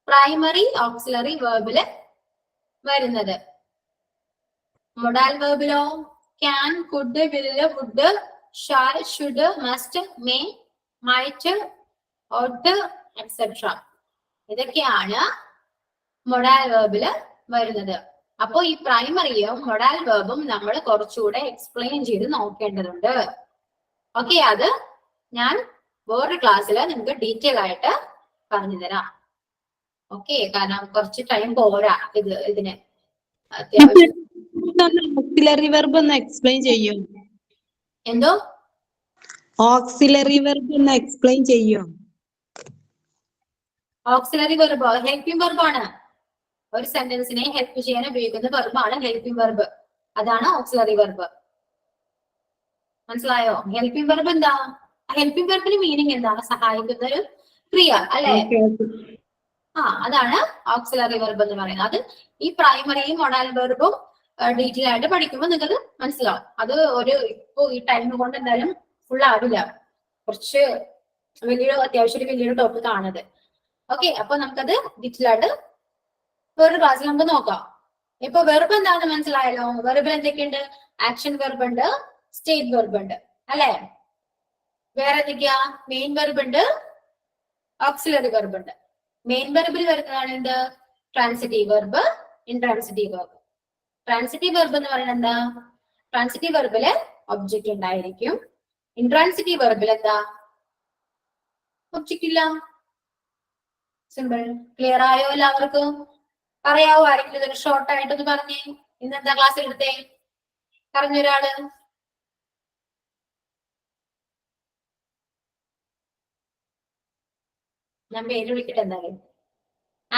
പ്രൈമറി ഓക്സിലറി വെർബില് വരുന്നത്. മൊഡാൽ വെർബിലോ can, could, will, would, shall, should, must, may, might, ought, etcetera. ഇതൊക്കെയാണ് മൊഡാൽ വെർബില് വരുന്നത്. അപ്പോ ഈ പ്രൈമറിയും മൊഡാൽ വെർബും നമ്മൾ കുറച്ചുകൂടെ എക്സ്പ്ലെയിൻ ചെയ്ത് നോക്കേണ്ടതുണ്ട്. ഓക്കെ. അത് ഞാൻ വേറൊരു ക്ലാസ്സിൽ നിങ്ങൾക്ക് ഡീറ്റെയിൽ ആയിട്ട് പറഞ്ഞു തരാം. ഓക്കെ. കാരണം കുറച്ച് ടൈം പോരാ ഇതിന് അത്യാവശ്യം. ഓക്സിലറി വെർബ് ഒന്ന് എക്സ്പ്ലെയിൻ ചെയ്യോ? എന്തോ? ഓക്സിലറി വെർബ് ഒന്ന് എക്സ്പ്ലെയിൻ ചെയ്യോ? ഓക്സിലറി വെർബ് ഹെൽപ്പിംഗ് വെർബാണ്. ഒരു സെന്റൻസിനെ ഹെൽപ്പ് ചെയ്യാൻ ഉപയോഗിക്കുന്ന വെർബാണ് ഹെൽപ്പിംഗ് വെർബ്. അതാണ് ഓക്സിലറി വെർബ്. മനസ്സിലായോ? ഹെൽപ്പിംഗ് വെർബ് എന്താ? ഹെൽപ്പിംഗ് വെർബിന് മീനിങ് എന്താണ്? സഹായിക്കുന്ന ഒരു ക്രിയ അല്ലെ. അതാണ് ഓക്സിലറി വെർബ് എന്ന് പറയുന്നത്. അത് ഈ പ്രൈമറിയും മൊഡാൽ വെർബും ഡീറ്റെയിൽ ആയിട്ട് പഠിക്കുമ്പോൾ നിങ്ങൾക്ക് മനസ്സിലാവും. അത് ഇപ്പോ ഈ ടൈം കൊണ്ട് എന്തായാലും ഫുൾ ആവില്ല. കുറച്ച് അത്യാവശ്യം വലിയൊരു ടോപ്പിക് ആണത്. ഓക്കെ. അപ്പൊ നമുക്കത് ഡീറ്റെയിൽ ആയിട്ട് വേറൊരു ക്ലാസ്സിൽ നമുക്ക് നോക്കാം. ഇപ്പൊ വെർബ് എന്താണെന്ന് മനസ്സിലായല്ലോ. വെർബിൽ എന്തൊക്കെയുണ്ട്? ആക്ഷൻ വെർബ് ഉണ്ട്, സ്റ്റേറ്റ് വെർബ് ഉണ്ട് അല്ലെ. വേറെ എന്തൊക്കെയാ? മെയിൻ വെർബ് ഉണ്ട്, ഓക്സിലറി വെർബ് ഉണ്ട്. മെയിൻ വെർബിൽ വരുന്നതാണ് എന്ത്? Transitive verb, intransitive verb. Transitive verb എന്ന് പറയുന്നത് എന്താ? ട്രാൻസിറ്റീവ് വെർബില് ഒബ്ജക്റ്റ് ഉണ്ടായിരിക്കും. ഇൻട്രാൻസിറ്റീവ് വെർബിൽ എന്താ? ഒബ്ജക്റ്റ് ഇല്ല. സിമ്പിൾ. ക്ലിയർ ആയോ എല്ലാവർക്കും? പറയാവോ ആരെങ്കിലും? ഇതൊരു ഷോർട്ട് ആയിട്ടൊന്ന് പറഞ്ഞേ. ഇന്നെന്താ ക്ലാസ് എടുത്തേ? പറഞ്ഞൊരാള്. ഞാൻ പേര് വിളിക്കട്ടെ എന്തായാലും.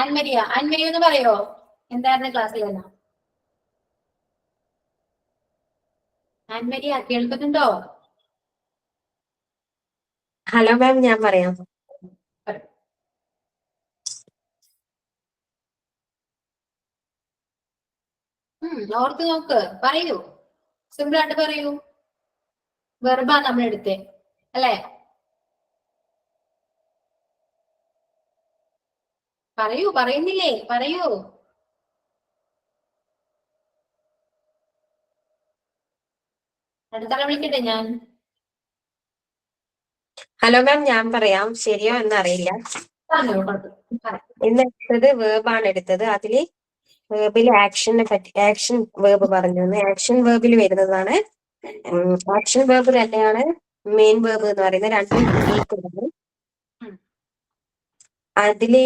ആൻമരിയ. ആൻമരിയ ഒന്ന് പറയോ എന്തായിരുന്നു ക്ലാസ്സിലെല്ലാം? ആൻമരിയ കേൾക്കുന്നുണ്ടോ? ഹലോ മാം, ഞാൻ പറയാം. ഓർത്ത് നോക്ക്. പറയൂ, സിമ്പിൾ ആയിട്ട് പറയൂ. വെർബാ നമ്മൾ എടുത്തേ അല്ലെ. പറയൂ. പറയുന്നില്ലേ? പറയൂ. അടുത്താളെ വിളിക്കട്ടെ ഞാൻ. ഹലോ മാം, ഞാൻ പറയാം. ശരിയോ എന്നറിയില്ല. പറഞ്ഞോളൂ, കുഴപ്പമില്ല. ഇന്ന് എടുത്തത് വേർബാണ് എടുത്തത്. അതില് വേർബിൽ ആക്ഷനെ പറ്റി, ആക്ഷൻ വേർബ് പറഞ്ഞു. ആക്ഷൻ വേർബിൽ വരുന്നതാണ്. ആക്ഷൻ വേർബ് തന്നെയാണ് മെയിൻ വേർബ് എന്ന് പറയുന്നത്. രണ്ടും ഈക്വലാണ്. അതില്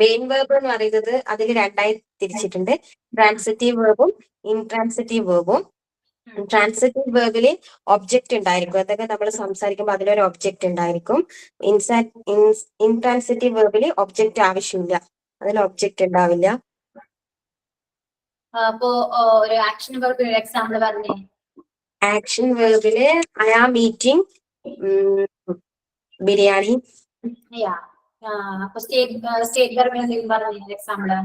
മെയിൻ വേർബ് എന്ന് പറയുന്നത് അതിൽ രണ്ടായി തിരിച്ചിട്ടുണ്ട്. ട്രാൻസിറ്റീവ് വേർബും ഇൻട്രാൻസിറ്റീവ് വേർബും. ട്രാൻസിറ്റീവ് വേർബില് ഒബ്ജക്റ്റ് ഉണ്ടായിരിക്കും. അതൊക്കെ നമ്മൾ സംസാരിക്കുമ്പോൾ അതിലൊരു ഒബ്ജക്റ്റ് ഉണ്ടായിരിക്കും. ഇൻട്രാൻസിറ്റീവ് വേർബില് ഒബ്ജക്റ്റ് ആവശ്യമില്ല, അതിൽ ഒബ്ജക്റ്റ് ഉണ്ടാവില്ല. അപ്പോ ഒരു ആക്ഷൻ വെർബ് ഒരു എക്സാമ്പിൾ പറഞ്ഞേ. ആക്ഷൻ വേർബില് I am eating biryani. Yeah. അപ്പൊ സ്റ്റേറ്റ് വെർബിന് എന്തെങ്കിലും പറഞ്ഞേ example.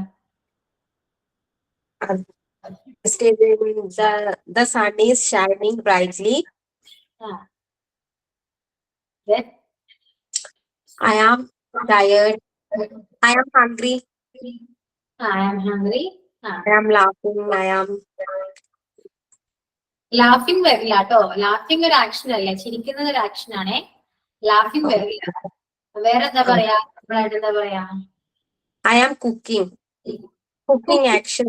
The sun is shining brightly. Then I am tired. I am hungry. I am hungry. I am laughing. I am laughing വരില്ല കേട്ടോ. Laughing ഒരു ആക്ഷൻ അല്ലേ, ചിരിക്കുന്നത് ഒരു ആക്ഷൻ ആണേ. ലാഫിംഗ് വരില്ല. വേറെ എന്താ പറയാ, നമ്മളായിട്ട് എന്താ പറയാ? I am cooking. Cooking action.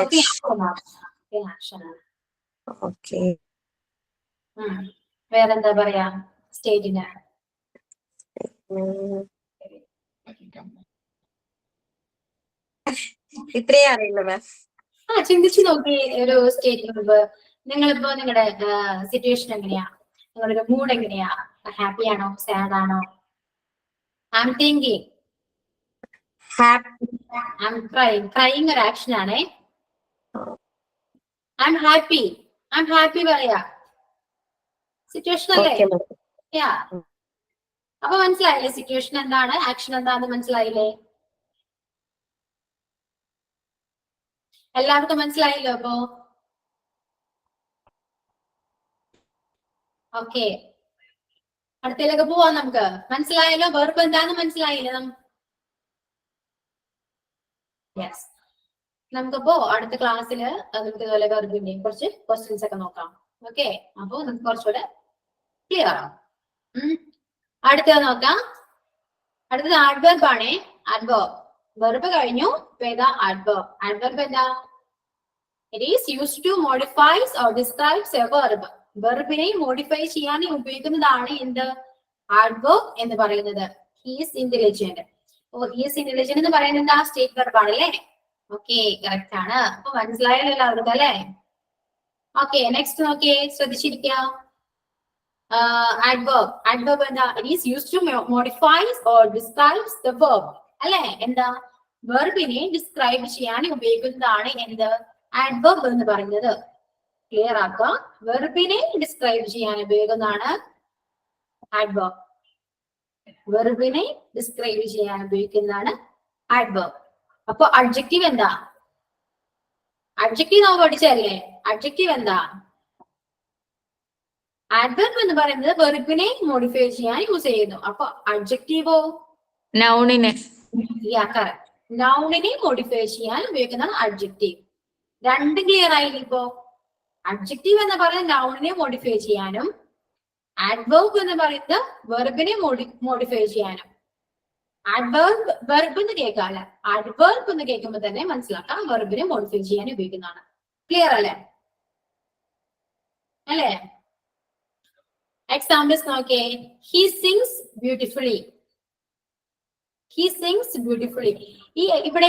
Action ആണ്. Okay. വേറെന്താ പറയാ സ്റ്റേറ്റിന്? ഇത്രേ അറിയില്ല മാം. ചിന്തിച്ചു നോക്കി ഒരു സ്റ്റേറ്റ് വെർബ്. നിങ്ങളിപ്പോ നിങ്ങളുടെ സിറ്റുവേഷൻ എങ്ങനെയാ, നിങ്ങളുടെ മൂഡ് എങ്ങനെയാ? ഹാപ്പി ആണോ, സാഡ് ആണോ? I M thinking. I M crying. Crying ഒരു ആക്ഷൻ ആണേ. I am happy. I am happy പറയാ. സിറ്റുവേഷൻ അല്ലേ? യാ. അപ്പൊ മനസ്സിലായില്ലേ സിറ്റുവേഷൻ എന്താണ്, ആക്ഷൻ എന്താണെന്ന് മനസ്സിലായില്ലേ? എല്ലാവർക്കും മനസ്സിലായല്ലോ അപ്പോ? ഓക്കെ, അടുത്തതിലേക്ക് പോവാം നമുക്ക്. മനസ്സിലായല്ലോ വെർബ് എന്താന്ന് മനസ്സിലായില്ലേ? യെസ്. നമുക്കിപ്പോ അടുത്ത ക്ലാസ്സിൽ നമുക്ക് ഇതുപോലെ വെർബിന്റെ കുറച്ച് ക്വസ്റ്റ്യൻസ് ഒക്കെ നോക്കാം. ഓക്കെ, അപ്പൊ നമുക്ക് കുറച്ചുകൂടെ ക്ലിയർ ആവാം. അടുത്തത് നോക്കാം. അടുത്തത് ആഡ്വർബ് ആണേ. ആഡ്വർബ്. വെർബ് കഴിഞ്ഞു, ഇപ്പൊ ഏതാ ആഡ്വർബ്. ആഡ്വർബ് എന്താ? It is used to modifies or describes a verb. വെർബിനെ മോഡിഫൈ ചെയ്യാൻ ഉപയോഗിക്കുന്നതാണ് എന്ത്? ആഡ്വർബ് എന്ന് പറയുന്നത്. He is intelligent. He is intelligent എന്ന് പറയുന്നത് ആ സ്റ്റേറ്റ് വെർബ് ആണല്ലേ? ഓക്കെ, കറക്റ്റ് ആണ്. അപ്പൊ മനസ്സിലായല്ലോ എല്ലാവർക്കും അല്ലേ? ഓക്കെ, നെക്സ്റ്റ് നോക്കിയേ, ശ്രദ്ധിച്ചിരിക്കുക. ആഡ്വർബ്. ആഡ്വർബ് എന്താ? It is used to modifies or describes the verb. അല്ലെ? എന്താ? വെർബിനെ ഡിസ്ക്രൈബ് ചെയ്യാൻ ഉപയോഗിക്കുന്നതാണ് എന്ത്? ആഡ്വർബ് എന്ന് പറയുന്നത്. ക്ലിയർ ആക്കുക. വെർബിനെ ഡിസ്ക്രൈബ് ചെയ്യാൻ ഉപയോഗിക്കുന്നതാണ് ആഡ്വർബ്. വെർബിനെ ഡിസ്ക്രൈബ് ചെയ്യാൻ ഉപയോഗിക്കുന്നതാണ് ആഡ്വർബ്. അപ്പൊ അഡ്ജക്റ്റീവ് എന്താ? അഡ്ജക്റ്റീവ് നമ്മൾ പഠിച്ചല്ലേ? അഡ്ജക്റ്റീവ് എന്താ? ആഡ്വർബ് എന്ന് പറയുന്നത് വെർബിനെ മോഡിഫൈ ചെയ്യാൻ യൂസ് ചെയ്യുന്നു. അപ്പൊ അഡ്ജക്റ്റീവോ? നൗണിനെ. നൗണിനെ മോഡിഫൈ ചെയ്യാൻ ഉപയോഗിക്കുന്നതാണ് അഡ്ജക്റ്റീവ്. രണ്ടും ക്ലിയർ ആയില്ല ഇപ്പോ? അഡ്ജക്റ്റീവ് എന്ന് പറയുന്നത് നൗണിനെ മോഡിഫൈ ചെയ്യാനും, ആഡ്വർബ് എന്ന് പറയുന്നത് വെർബിനെ മോഡിഫൈ ചെയ്യാനും. ആഡ്വർബ് വെർബ് എന്ന് കേൾക്കാല്ല, ആഡ്വർബ് എന്ന് കേൾക്കുമ്പോൾ തന്നെ മനസ്സിലാക്കാം വെർബിനെ മോഡിഫൈ ചെയ്യാൻ ഉപയോഗിക്കുന്നതാണ്. ക്ലിയർ അല്ലേ? അല്ലേ? എക്സാമ്പിൾസ് നോക്കിയേ. He sings beautifully. He sings beautifully. ഈ ഇവിടെ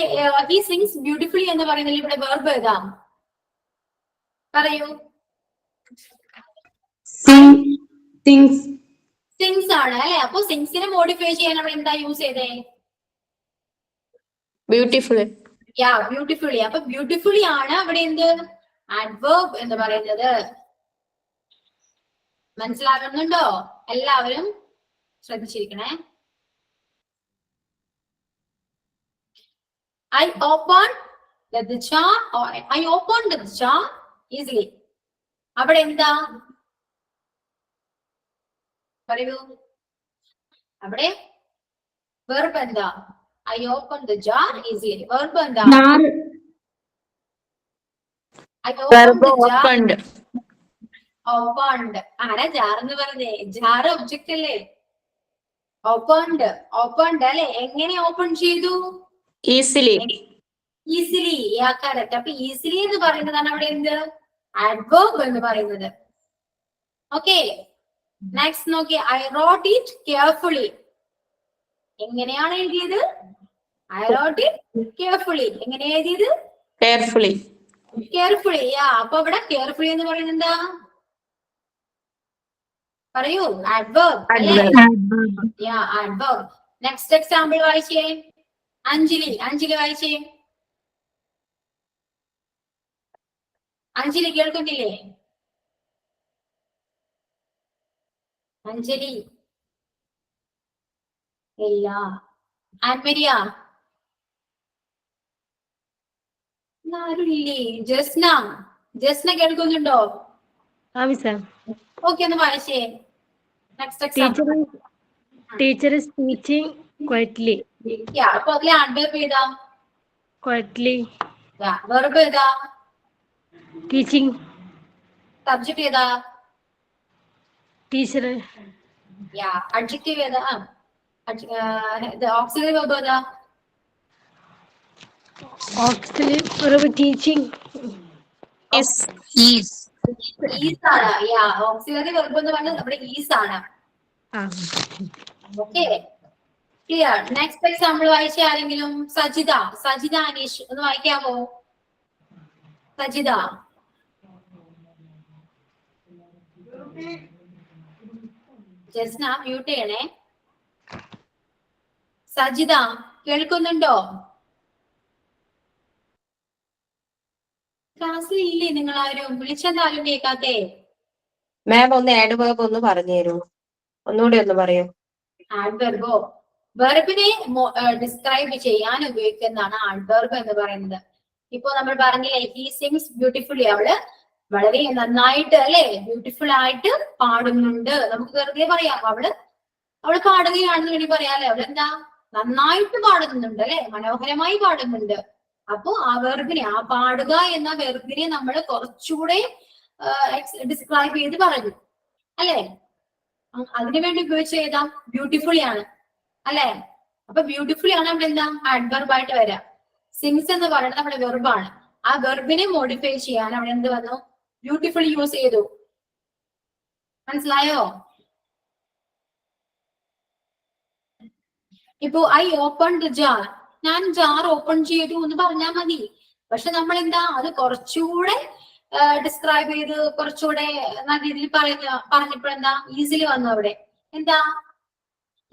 he sings beautifully എന്ന് പറയുന്നതിൽ ഇവിടെ വെർബ് ഏതാ? പറയൂ. സിങ്സ് ആണ് അല്ലെ? അപ്പൊ സിങ്സിനെ മോഡിഫൈ ചെയ്യാൻ അവിടെ എന്താ യൂസ് ചെയ്തേ? ബ്യൂട്ടിഫുള്ളി. യാ, ബ്യൂട്ടിഫുള്ളി. അപ്പൊ ബ്യൂട്ടിഫുള്ളി ആണ് അവിടെ എന്ത്? ആഡ്വർബ് എന്ന് പറയുന്നത്. മനസ്സിലാകുന്നുണ്ടോ? എല്ലാവരും ശ്രദ്ധിച്ചിരിക്കണേ. I opened the jar, or I opened the jar easily. അവിടെ എന്താ? പറയൂ. അവിടെ വെർബ് എന്താ? I opened the jar easily. Verb എന്താ? I opened the jar. Opened. ആരാ ജാർ എന്ന് പറഞ്ഞേ? ജാർ ഒബ്ജക്റ്റ് അല്ലേ? ഓപ്പൺഡ്. ഓപ്പൺഡ് അല്ലെ? എങ്ങനെ ഓപ്പൺ ചെയ്തു? ഈസിലി. ഈസിലി. കറക്റ്റ്. അപ്പൊ ഈസിലി എന്ന് പറയുന്നതാണ് അവിടെ എന്ത്? ആഡ്വർബ് എന്ന് പറയുന്നത്. ഓക്കെ, നെക്സ്റ്റ് നോക്കി. I wrote it carefully. എങ്ങനെയാണ് എഴുതിയത്? I wrote it carefully. എങ്ങനെ എഴുതിയത്? കെയർഫുള്ളി. കെയർഫുള്ളി. അപ്പൊ ഇവിടെ കെയർഫുള്ളി എന്ന് പറയുന്നത് എന്താ? പറയൂ. ആഡ്വർബ്. ആഡ്വർബ്. നെക്സ്റ്റ് എക്സാമ്പിൾ വായിച്ചേ. അഞ്ജലി. അഞ്ജലി വായിച്ചേ. അഞ്ജലി കേൾക്കുന്നില്ലേ? അഞ്ജലി ഇല്ല. ആൻമരിയ ആരുമില്ലേ? ജസ്ന കേൾക്കുന്നുണ്ടോ? ആ മിസ്സേ. ഓക്കെ, ഒന്ന് വായിച്ചേ. Next example. Teacher is teaching quietly. അപ്പൊ അതിലെ adverb ഏതാ? Quietly. വെർബ് ഏതാ? Teaching. സബ്ജക്ട് ഏതാ? Teacher. അഡ്ജക്റ്റീവ് ഏതാ? ഓക്സിലറി വെർബ് ഏതാ? Auxiliary verb teaching. Is. Is ആണ്. ഓക്സിലറി വെർബ് എന്ന് പറഞ്ഞാൽ നമ്മുടെ ഈസ് ആണ്. Okay, clear. നെക്സ്റ്റ് എക്സാമ്പിൾ വായിച്ച ആരെങ്കിലും? സജിത അനീഷ് ഒന്ന് വായിക്കാമോ? സജിത. ജസ്ന മ്യൂട്ട് ചെയ്യണേ. സജിത കേൾക്കുന്നുണ്ടോ? ക്ലാസ്സിൽ ഇല്ലേ നിങ്ങൾ ആരും? വിളിച്ചെന്താരും കേൾക്കാത്തേ? മാം ഒന്ന് ആഡ്വേർബ് ഒന്ന് പറഞ്ഞു തരൂ, ഒന്നുകൂടി ഒന്ന് പറയൂ. ആഡ്വർബോ വെർബിനെ ഡിസ്ക്രൈബ് ചെയ്യാൻ ഉപയോഗിക്കുന്നതാണ് ആഡ്വർബ് എന്ന് പറയുന്നത്. ഇപ്പൊ നമ്മൾ പറഞ്ഞില്ലേ, ഹി സിംഗ്സ് ബ്യൂട്ടിഫുള്ളി, അവള് വളരെ നന്നായിട്ട് അല്ലെ ബ്യൂട്ടിഫുൾ ആയിട്ട് പാടുന്നുണ്ട്. നമുക്ക് വെറുതെ പറയാം അവള് പാടുകയാണെന്ന് വേണ്ടി പറയാല്ലേ. അവളെന്താ നന്നായിട്ട് പാടുന്നുണ്ട് അല്ലെ, മനോഹരമായി പാടുന്നുണ്ട്. അപ്പൊ ആ വെർബിനെ, ആ പാടുക എന്ന വെർബിനെ നമ്മൾ കുറച്ചുകൂടെ ഡിസ്ക്രൈബ് ചെയ്ത് പറഞ്ഞു അല്ലെ. അതിനുവേണ്ടി ഉപയോഗിച്ച ഏതാ? ബ്യൂട്ടിഫുള്ളി ആണ് അല്ലെ. അപ്പൊ ബ്യൂട്ടിഫുള്ളി ആണ് അവിടെ എന്താ ആഡ്വർബ് ആയിട്ട് വരാം. സിംഗ്സ് എന്ന് പറയുന്നത് നമ്മുടെ വെർബാണ്. ആ വെർബിനെ മോഡിഫൈ ചെയ്യാൻ അവിടെ എന്ത് വന്നു? ബ്യൂട്ടിഫുള്ളി യൂസ് ചെയ്തു. മനസ്സിലായോ? ഇപ്പൊ ഐ ഓപ്പൺ ദ ജാർ, ഞാൻ ജാർ ഓപ്പൺ ചെയ്തു എന്ന് പറഞ്ഞാൽ മതി. പക്ഷെ നമ്മൾ എന്താ അത് കുറച്ചുകൂടെ ഡിസ്ക്രൈബ് ചെയ്ത് കുറച്ചുകൂടെ നല്ല രീതിയിൽ പറഞ്ഞപ്പോഴെന്താ ഈസിലി വന്നു. അവിടെ എന്താ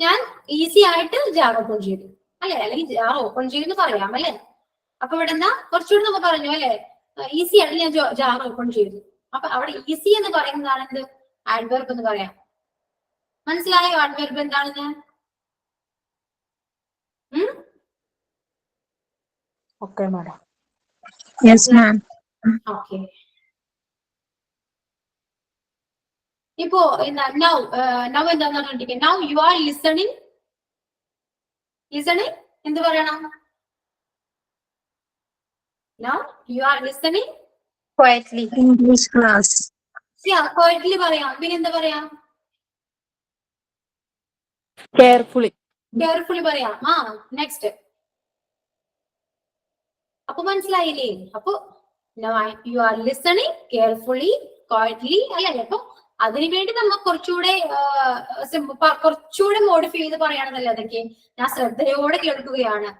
ഞാൻ ഈസി ആയിട്ട് ജാർ ഓപ്പൺ ചെയ്തു അല്ലെ, അല്ലെങ്കിൽ ജാർ ഓപ്പൺ ചെയ്തു പറയാം അല്ലെ. അപ്പൊ ഇവിടെ എന്താ കുറച്ചുകൂടി നമ്മൾ പറഞ്ഞു അല്ലെ, ഈസി ആയിട്ട് ഞാൻ ജാർ ഓപ്പൺ ചെയ്തു. അപ്പൊ അവിടെ ഈസി എന്ന് പറയുന്നതാണ് എന്ത്? ആഡ്വർബ് എന്ന് പറയാം. മനസ്സിലായോ ആഡ്വർബ് എന്താണെന്ന്? Okay, madam. Yes, ma'am. Okay. ഇപ്പോ നൗ എന്താന്ന് പറഞ്ഞിരിക്കുന്നത്? നൗ യു ആർ ലിസണിങ് എന്ത് പറയണം? Now you are listening quietly. English class. Quietly പറയാം. പിന്നെ എന്താ പറയാം? Carefully. കെയർഫുള്ളി പറയാം. നെക്സ്റ്റ്. അപ്പൊ മനസ്സിലായില്ലേ? അപ്പൊ you are listening carefully, quietly അല്ലെ. അപ്പൊ അതിനുവേണ്ടി നമ്മൾ കുറച്ചുകൂടെ മോഡിഫൈ ചെയ്ത് പറയുകയാണെന്നല്ലേ. അതൊക്കെ ഞാൻ ശ്രദ്ധയോടെ കേൾക്കുകയാണ്,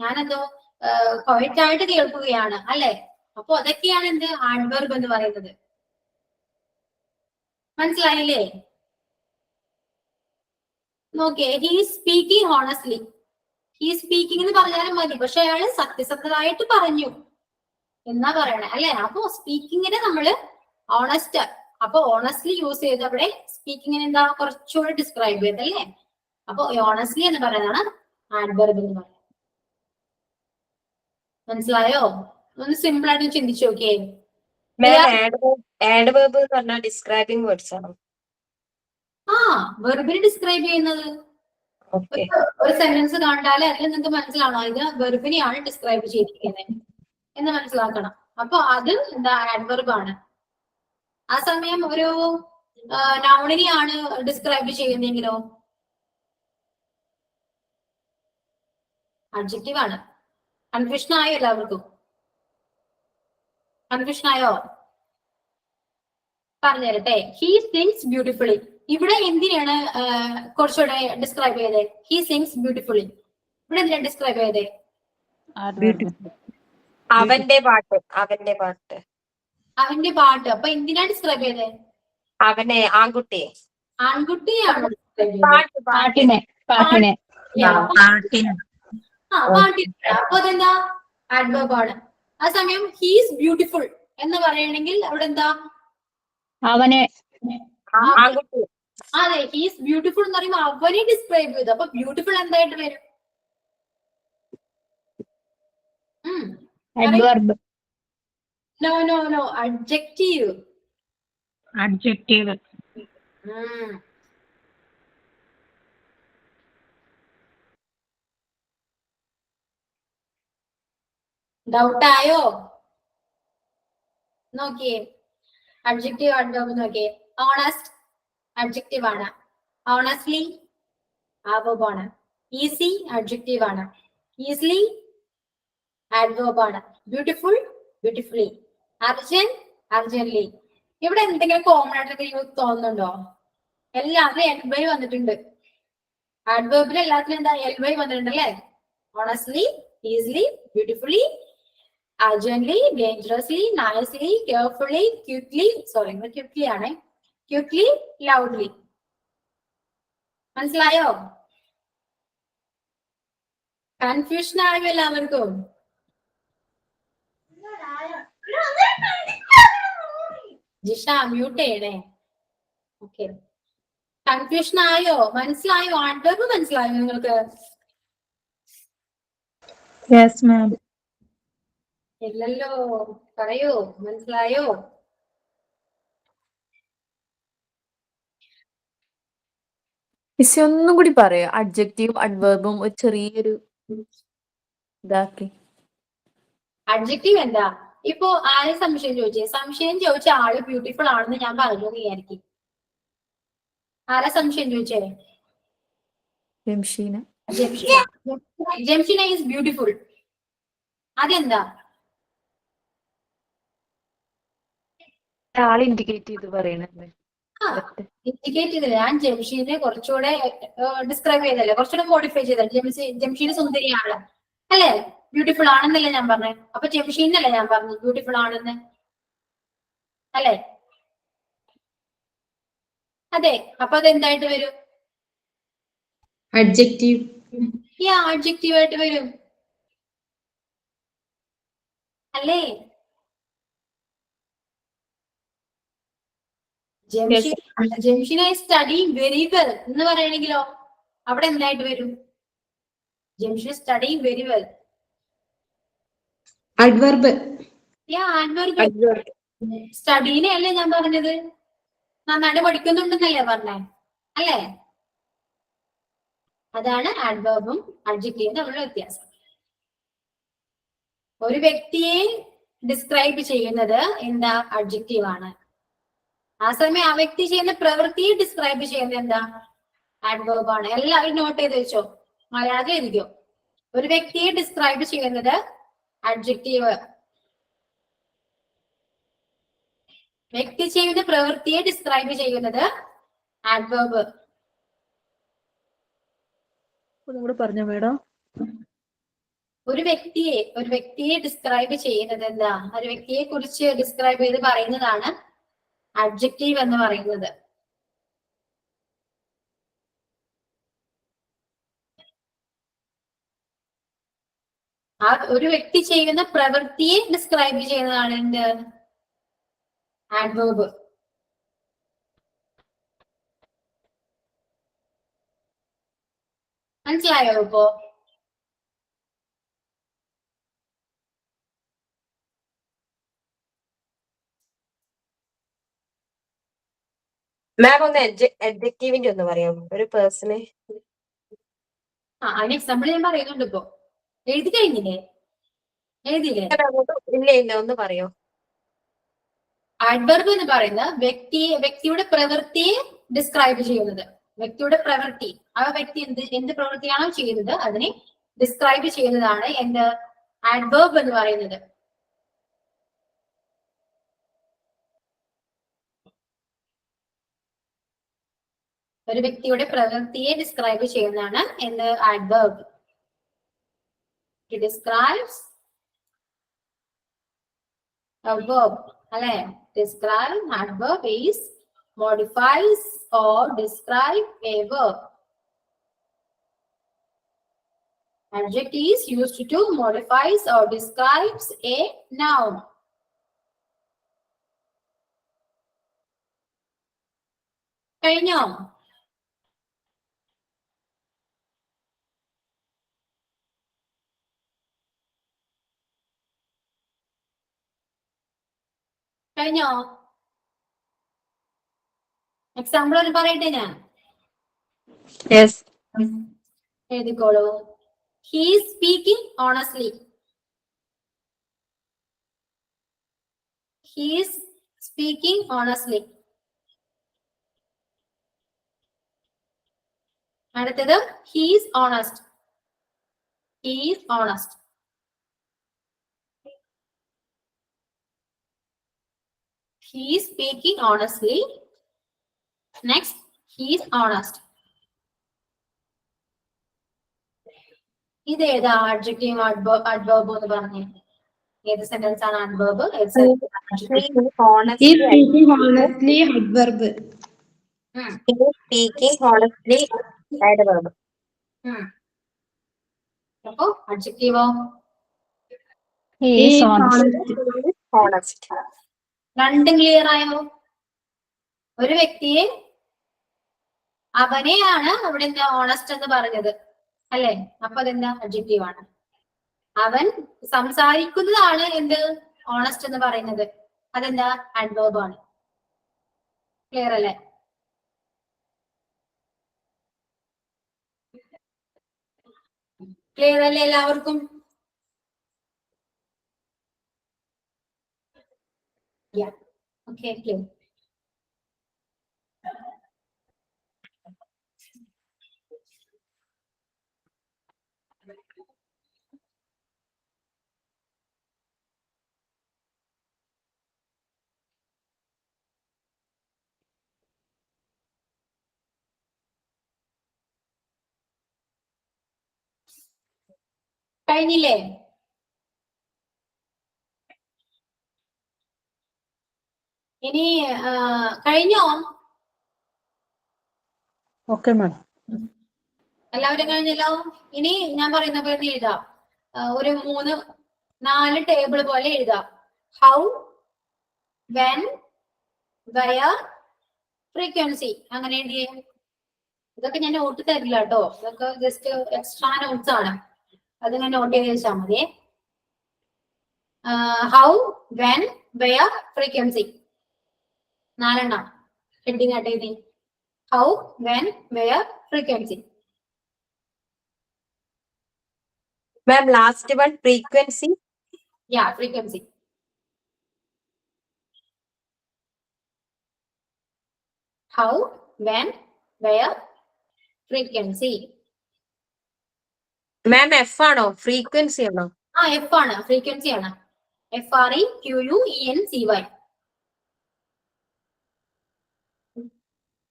ഞാനെന്തോ ക്വയറ്റ് ആയിട്ട് കേൾക്കുകയാണ് അല്ലെ. അപ്പൊ അതൊക്കെയാണ് എന്ത്? ആഡ്വർബ് എന്ന് പറയുന്നത്. മനസ്സിലായില്ലേ? നോക്കിയേ, he speaking honestly. He speaking എന്ന് പറഞ്ഞാലും മതി, പക്ഷെ അയാള് സത്യസന്ധമായിട്ട് പറഞ്ഞു എന്നാ പറയണേ അല്ലെ. അപ്പൊ സ്പീക്കിങ്ങിനെ നമ്മള് ഓണസ്റ്റ്, അപ്പൊ ഓണസ്റ്റ്ലി യൂസ് ചെയ്ത് അവിടെ സ്പീക്കിങ്ങിന് എന്താ കുറച്ചുകൂടെ ഡിസ്ക്രൈബ് ചെയ്തല്ലേ. അപ്പൊ ഓണസ്റ്റ്ലി എന്ന് പറയുന്നതാണ് ആഡ്വർബ് എന്ന് പറയുന്നത്. മനസ്സിലായോ? ഒന്ന് സിമ്പിൾ ആയിട്ട് ചിന്തിച്ചു നോക്കിയേ. ആഡ്വേർബ് എന്ന് പറഞ്ഞാൽ ഡിസ്ക്രൈബിംഗ് വേർഡ്സ് ആണ്. വെർബിനെ ഡിസ്ക്രൈബ് ചെയ്യുന്നത്. ഓക്കെ. ഒരു സെന്റൻസ് കണ്ടാലേ അതിൽ നിങ്ങൾക്ക് മനസ്സിലാണോ ഇത് വെർബിനെയാണ് ഡിസ്ക്രൈബ് ചെയ്തിരിക്കുന്നത് എന്ന് മനസ്സിലാക്കണം. അപ്പൊ അത് എന്താ? ആഡ്വർബ് ആണ്. ആ സമയം ഒരു നൗണിനെയാണ് ഡിസ്ക്രൈബ് ചെയ്യുന്നെങ്കിലോ അഡ്ജക്റ്റീവ് ആണ്. കൺഫ്യൂഷൻ ആയോ എല്ലാവർക്കും? കൺഫ്യൂഷൻ ആയോ? പറഞ്ഞു തരട്ടെ. He sings beautifully. ഇവിടെ എന്തിനാണ് കുറച്ചുകൂടെ ഡിസ്ക്രൈബ് ചെയ്തത്? He sings beautifully. ഇവിടെ എന്തിനാണ് ഡിസ്ക്രൈബ് ചെയ്തത്? അവന്റെ പാട്ട്. അപ്പൊ എന്തിനാണ് ഡിസ്ക്രൈബ് ചെയ്തത്? അവനെ, ആൺകുട്ടിയെ. ആൺകുട്ടിയാണ് പാട്ടിനെ പാട്ടിനെ. Party. അപ്പൊ അതെന്താ? ആഡ്വർബ് ആണ്. ആ സമയം ഹീസ് ബ്യൂട്ടിഫുൾ എന്ന് പറയണെങ്കിൽ അവിടെ എന്താ? അവനെ ആൺകുട്ടി. അതെ, ഹീസ് ബ്യൂട്ടിഫുൾ എന്ന് പറയുമ്പോൾ അവനെ ഡിസ്ക്രൈബ് ചെയ്തു. അപ്പൊ ബ്യൂട്ടിഫുൾ എന്തായിട്ട് വരും? adverb no adjective. adjective ഡൗട്ടായോ? നോക്കിയേ, അഡ്ജക്റ്റീവ് അഡ്വർബ് നോക്കിയേ. ഓണസ്റ്റ് അഡ്ജക്റ്റീവ് ആണ്. ഓണസ്റ്റ്ലി ആഡ്വർബ് ആണ്. ഈസി അഡ്ജക്റ്റീവ് ആണ്. ഈസിലി ആഡ്വർബ് ആണ്. Beautiful beautifully. Urgent urgently. ഇവിടെ എന്തെങ്കിലും കോമൺ ആയിട്ട് തോന്നുന്നുണ്ടോ? എല്ലാത്തിലും എൽബൈ വന്നിട്ടുണ്ട്. ആഡ്വർബിൽ എല്ലാത്തിലും എന്താ എൽബൈ വന്നിട്ടുണ്ട് അല്ലേ? Honestly, easily, beautifully, urgently, dangerously, nicely, carefully, quickly, sorry, quickly ആണ്. Quickly, loudly. മനസ്സിലായോ? കൺഫ്യൂഷൻ ആയോ എല്ലാവർക്കും? ജിഷ മ്യൂട്ട് ചെയ്യണേ. ഓക്കെ, കൺഫ്യൂഷൻ ആയോ? മനസ്സിലായോ? ആഡ്വർബ് മനസ്സിലായോ നിങ്ങൾക്ക്? Yes, ma'am. ഇല്ലല്ലോ, പറയൂ, മനസ്സിലായോ? മിസ് ഒന്നും കൂടി പറയോ? അഡ്ജക്റ്റീവ് അഡ്വർബും ഒരു ചെറിയൊരു ഇതാക്കി. അഡ്ജക്റ്റീവ് എന്താ? ഇപ്പോ ആരെ സംശയം ചോദിച്ചേ? സംശയം ചോദിച്ച ആള് ബ്യൂട്ടിഫുൾ ആണെന്ന് ഞാൻ പറഞ്ഞു വിചാരിക്കും. ആരാ സംശയം ചോദിച്ചേ? ജംഷീന. Jamsheena is beautiful. അതെന്താ? ആൾ ഇൻഡിക്കേറ്റ് ചെയ്ത് പറയണല്ലേ? ഇൻഡിക്കേറ്റ് ചെയ്തില്ല. ഞാൻ ജംഷീനെ കുറച്ചുകൂടെ ഡിസ്ക്രൈബ് ചെയ്തല്ലേ, കുറച്ചുകൂടെ മോഡിഫൈ ചെയ്തല്ലേ. ജംഷീന് സുന്ദരിയാണ് അല്ലേ? ബ്യൂട്ടിഫുൾ ആണെന്നല്ലേ ഞാൻ പറഞ്ഞേ? അപ്പൊ ജംഷീനല്ലേ ഞാൻ പറഞ്ഞു ബ്യൂട്ടിഫുൾ ആണെന്ന് അല്ലേ? അതെ, അപ്പൊ അതെന്തായിട്ട് വരും? Adjective. അഡ്ജക്റ്റീവ് ആയിട്ട് വരും അല്ലേ? ജംഷീന സ്റ്റഡി വെരി വെൽ എന്ന് പറയണെങ്കിലോ അവിടെ എന്തായിട്ട് വരും? Jamsheena study very well. Adverb. സ്റ്റഡീനെ അല്ലേ ഞാൻ പറഞ്ഞത്? നന്നായിട്ട് പഠിക്കുന്നുണ്ടെന്നല്ലേ പറഞ്ഞേ അല്ലേ? അതാണ് ആഡ്വർബും അഡ്ജക്റ്റീവും തമ്മിലുള്ള വ്യത്യാസം. ഒരു വ്യക്തിയെ ഡിസ്ക്രൈബ് ചെയ്യുന്നത് എന്താ? അഡ്ജക്റ്റീവ് ആണ്. ആ സമയം ആ വ്യക്തി ചെയ്യുന്ന പ്രവൃത്തിയെ ഡിസ്ക്രൈബ് ചെയ്യുന്നത് എന്താ? ആഡ്വർബ് ആണ്. എല്ലാവരും നോട്ട് ചെയ്ത് വെച്ചോ, മലയാളത്തിൽ എഴുതിക്കോ. ഒരു വ്യക്തിയെ ഡിസ്ക്രൈബ് ചെയ്യുന്നത് അഡ്ജക്റ്റീവ്. വ്യക്തി ചെയ്യുന്ന പ്രവൃത്തിയെ ഡിസ്ക്രൈബ് ചെയ്യുന്നത് ആഡ്വർബ്. ഒന്നുകൂടെ പറഞ്ഞോ മേഡം. ഒരു വ്യക്തിയെ ഡിസ്ക്രൈബ് ചെയ്യുന്നത് എന്താ? ഒരു വ്യക്തിയെ കുറിച്ച് ഡിസ്ക്രൈബ് ചെയ്ത് പറയുന്നതാണ് അഡ്ജക്റ്റീവ് എന്ന് പറയുന്നത്. ആ ഒരു വ്യക്തി ചെയ്യുന്ന പ്രവൃത്തിയെ ഡിസ്ക്രൈബ് ചെയ്യുന്നതാണ് എന്ത്? ആഡ്വർബ്. മനസ്സിലായോ ഇപ്പോ? മാം ഒന്ന് അഡ്ജക്റ്റീവിന്റെ ഒന്ന് പറയാമോ? ഒരു പേഴ്സണെ. അതിന് എക്സാമ്പിൾ ഞാൻ പറയുന്നുണ്ട് ഇപ്പോ. എഴുതി കഴിഞ്ഞില്ലേ? എഴുതിയില്ലേ? ഇല്ല, ഒന്ന് പറയോ? ആഡ്വർബ് എന്ന് പറയുന്നത് വ്യക്തിയുടെ പ്രവൃത്തിയെ ഡിസ്ക്രൈബ് ചെയ്യുന്നത്. വ്യക്തിയുടെ പ്രവൃത്തി, ആ വ്യക്തി എന്ത് പ്രവൃത്തിയാണോ ചെയ്യുന്നത് അതിനെ ഡിസ്ക്രൈബ് ചെയ്യുന്നതാണ് എന്ത്? ആഡ്വർബ് എന്ന് പറയുന്നത്. ഒരു വ്യക്തിയുടെ പ്രവൃത്തിയെ ഡിസ്ക്രൈബ് ചെയ്യുന്നതാണ് എന്ത്? Adverb. It describes a verb. അല്ലെ? Describe, adverb is modifies or describe a verb. Adjective is used to modifies or describes a noun. കഴിഞ്ഞോ? കഴിഞ്ഞോ? എക്സാമ്പിൾ ഒരു പറയട്ടെ ഞാൻ. Yes. എഴുതിക്കോളൂ. He is speaking honestly. He is speaking honestly. അടുത്തത് he is honest. He is honest. He is speaking honestly. Next, he is honest. ഇത് ഏതാ adjective adverb എന്ന് പറഞ്ഞേ? ഏത് സെന്റൻസ് ആണ് adverb? ഏത് sentence ആണ് adjective? Honestly, honestly adverb. speaking honestly, adverb. അപ്പോ adjective He is honest. Honest. രണ്ടും ക്ലിയർ ആയോ? ഒരു വ്യക്തിയെ അവനെയാണ് അവിടെ എന്താ ഓണസ്റ്റ് എന്ന് പറഞ്ഞത് അല്ലെ? അപ്പൊ അതെന്താ അഡ്ജക്റ്റീവ് ആണ്. അവൻ സംസാരിക്കുന്നതാണ് എന്ത് ഓണസ്റ്റ് എന്ന് പറയുന്നത്, അതെന്താ അഡ്വേർബ് ആണ്. ക്ലിയർ അല്ലേ? ക്ലിയർ അല്ലേ എല്ലാവർക്കും? Okay clear. കഴിഞ്ഞില്ലേ? ഇനി കഴിഞ്ഞോ? Okay, ma'am. എല്ലാവരും കഴിഞ്ഞല്ലോ. ഇനി ഞാൻ പറയുന്ന പോലെ എഴുതാം. ഒരു 3-4 ടേബിൾ പോലെ എഴുതാം. How, when, wire, frequency. അങ്ങനെ എഴുതിയേ. ഇതൊക്കെ ഞാൻ നോട്ട് തരില്ല കേട്ടോ, ഇതൊക്കെ ജസ്റ്റ് എക്സ്ട്രാ നോട്ട്സ് ആണ്. അത് ഞാൻ നോട്ട് ചെയ്ത് വെച്ചാൽ മതിയേ. How, when, wire, frequency. 4 heading ആയിട്ട് എഴുതി. How, when, wire, frequency. Ma'am, last one, frequency. Yeah, frequency. How, when, where, frequency. Ma'am, F ആണോ frequency ആണോ? F ആണ്, frequency ആണ്. FREQUENCY.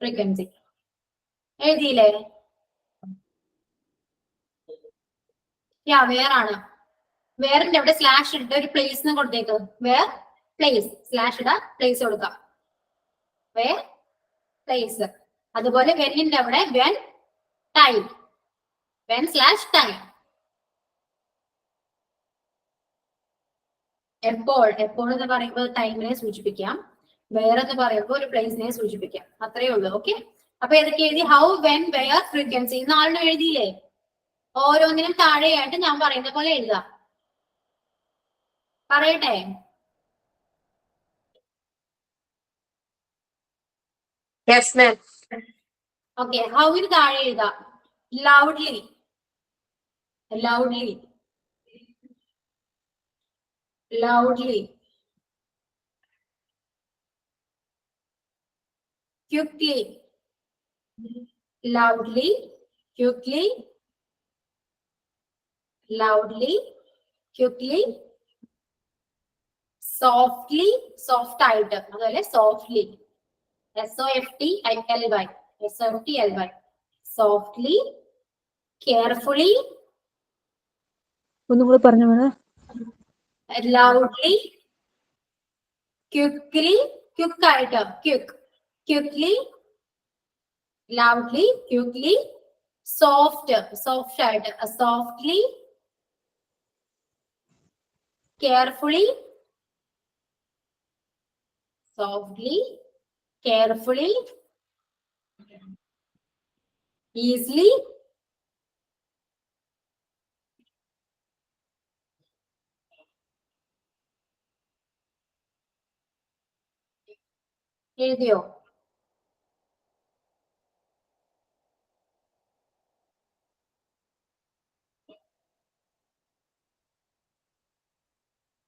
frequency. എഴുതിയില്ലേ? വേർ ആണ്. വേറിന്റെ അവിടെ സ്ലാഷ് ഇട്ട് ഒരു പ്ലേസ് കൊടുത്തേക്ക്. വേർ, പ്ലേസ്, സ്ലാഷ് ഇടാ, പ്ലേസ് കൊടുക്കാം. Where, place. അതുപോലെ വെന്നിന്റെ അവിടെ when, time. When slash time. എപ്പോൾ എന്ന് പറയുമ്പോൾ ടൈമിനെ സൂചിപ്പിക്കാം. വേറെ എന്ന് പറയുമ്പോൾ ഒരു പ്ലേസിനെ സൂചിപ്പിക്കാം. അത്രയേ ഉള്ളൂ. ഓക്കെ, അപ്പൊ ഏതൊക്കെ എഴുതി? How, when, where, frequency. 4 എഴുതിയില്ലേ? ഓരോന്നിനും താഴെയായിട്ട് ഞാൻ പറയുന്ന പോലെ എഴുതാം. പറയട്ടെ? Yes, ma'am. ഓക്കെ, ഹൗവിന് താഴെ എഴുതാം. Loudly, loudly, loudly, quickly, loudly, quickly, loudly, quickly, softly, soft ആയിട്ട്, അതുപോലെ softly, SOFTLY, SOFTLY, softly, carefully, ഒന്നും കൂടെ പറഞ്ഞു വേണേ. loudly, quickly, quick ആയിട്ട്, quickly, loudly, quickly, soft ആയിട്ട്, softly, carefully, softly, carefully, easily, എഴുതിയോ?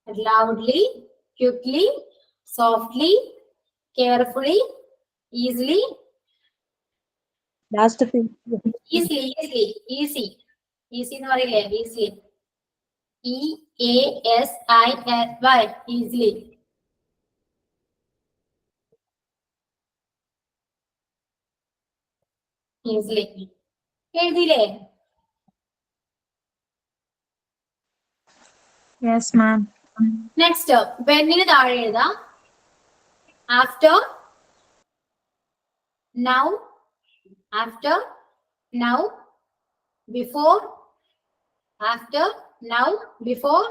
loudly, quickly, softly, carefully, easily, last easily, easy എന്ന് പറയില്ലേ? easily, EASILY, easily. easily എഴുതിയില്ലേ? Yes, ma'am. നെക്സ്റ്റ് വെന്നിന് താഴെ എഴുതാം after, now, after, now, before, after, now, before,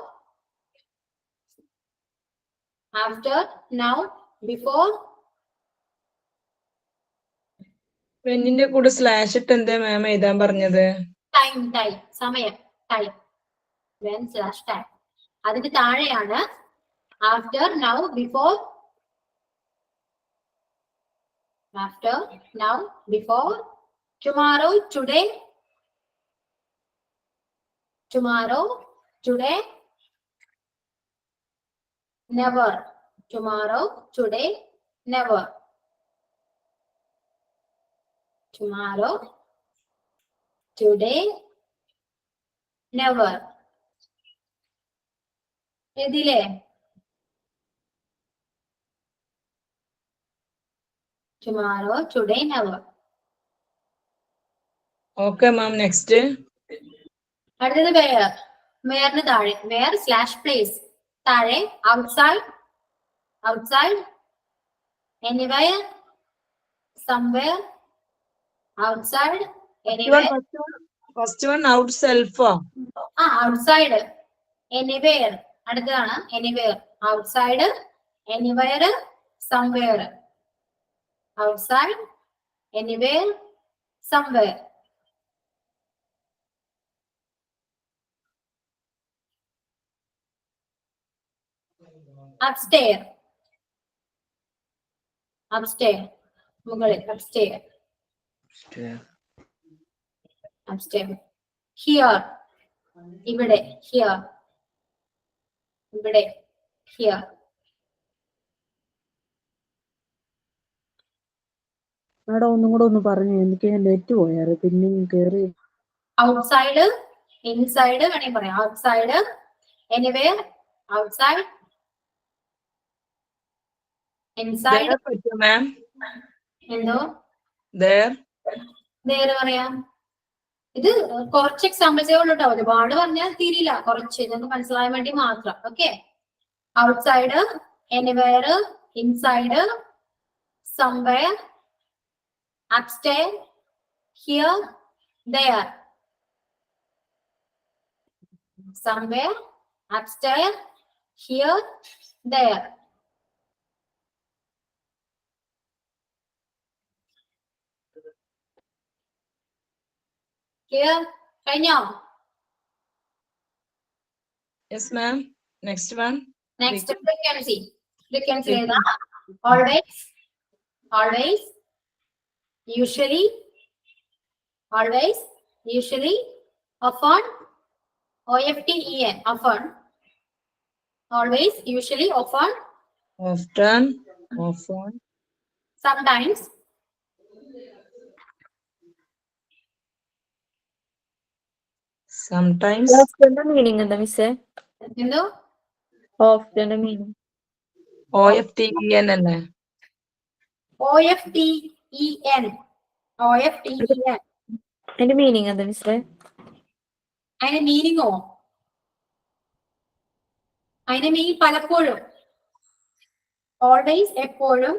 after, now, before. പെന്നിന്റെ കൂടെ slash ഇട്ട് എന്താ മാം എഴുതാൻ പറഞ്ഞത്? ടൈം, സമയം, ടൈം, വെൻ സ്ലാഷ് ടൈം. അതിന് താഴെയാണ് after, now, before, after, now, before, tomorrow, today, tomorrow, today, never, tomorrow, today, never, tomorrow, today, never. എഴുതിയില്ലേ? Tomorrow, today, never. Okay ma'am, next. അടുത്തത് വേർ. വേറിന് താഴെ വേർ സ്ലാഷ് പ്ലേസ് താഴെ outside, outside, anywhere, somewhere, outside, anywhere. First one out സെൽഫോ? Outside, anywhere. അടുത്തതാണ് anywhere, outside, anywhere, somewhere, outside, anywhere, somewhere. upstairs, upstairs, മുകളിൽ upstairs, upstairs. Here, ഇവിടെ, here, ഇവിടെ, here. Madam ഒന്നും കൂടെ ഒന്ന് പറഞ്ഞു, എനിക്ക് നെറ്റ് പോയാറ് പിന്നെയും കേറി. ഔട്ട്സൈഡ്, ഇൻസൈഡ് വേണമെങ്കിൽ പറയാം. Outside, anywhere, outside, inside. Ma'am എന്തോ നേരെ പറയാം. ഇത് കുറച്ച് എക്സാമ്പിൾസേ ഉള്ളൂ കേട്ടോ, ഒരുപാട് പറഞ്ഞാൽ തീരില്ല, കുറച്ച് ഇതൊന്ന് മനസ്സിലാൻ വേണ്ടി മാത്രം. Okay, outside, anywhere, inside, somewhere, upstairs, here, there. Somewhere, upstairs, here, there. Here, കഴിഞ്ഞോ? Yes ma'am, next one. Next, frequency. Frequency ഏതാ? Always, always, usually, always, usually, often, OFTEN, often, always, usually, often, often, often, sometimes, sometimes. Often the meaning എന്താ മിസ്സേ? എന്തോ? Often the meaning. OFTEN അല്ലേ? OFTEN, OFTEN. അതിന്റെ meaning എന്താ മിസ്സേ? അതിന്റെ മീനിങ്ങോ? അതിന്റെ മീനിങ് പലപ്പോഴും, ഓൾവേസ് എപ്പോഴും,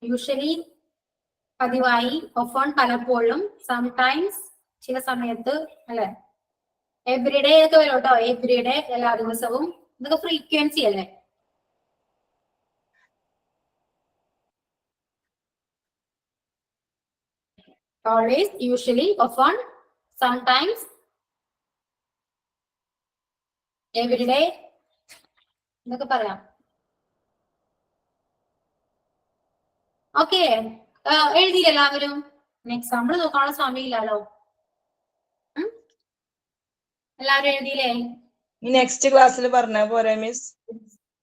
യൂഷ്വലി പതിവായി, ഒഫോൺ പലപ്പോഴും, സംടൈംസ് ചില സമയത്ത്, അല്ലെ? എവറിഡേ ഒക്കെ വരും കേട്ടോ, എവറിഡേ എല്ലാ ദിവസവും, ഇതൊക്കെ ഫ്രീക്വൻസി അല്ലേ? always, usually, often, sometimes, every day എന്നൊക്കെ പറയാം. ഓക്കെ, എഴുതിയില്ല എല്ലാവരും? എക്സാമ്പിൾ നോക്കാനുള്ള സമയമില്ലല്ലോ. എല്ലാവരും എഴുതിയില്ലേ? നെക്സ്റ്റ് ക്ലാസ്സിൽ പറഞ്ഞാ പോരെ മിസ്?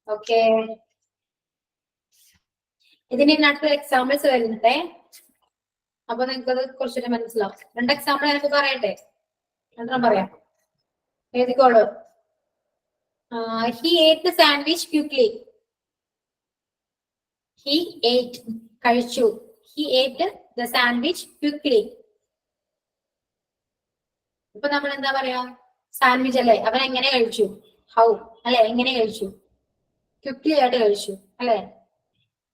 ഓക്കെ, ഇതിന് അടുത്ത എക്സാമ്പിൾസ് വരുന്നുണ്ടേ. അപ്പൊ നിങ്ങൾക്കത് കുറച്ചുകൂടെ മനസ്സിലാവും. 2 എക്സാമ്പിൾ എനിക്ക് പറയട്ടെ? 2 പറയാം, എഴുതിക്കോളൂ. He ate the sandwich quickly. He ate, കഴിച്ചു. He ate the sandwich quickly. ഇപ്പൊ നമ്മൾ എന്താ പറയാ? സാൻഡ്വിച്ച് അല്ലേ, അവൻ എങ്ങനെ കഴിച്ചു? ഹൗ അല്ലെ, എങ്ങനെ കഴിച്ചു? ക്വിക്ലി ആയിട്ട് കഴിച്ചു അല്ലെ,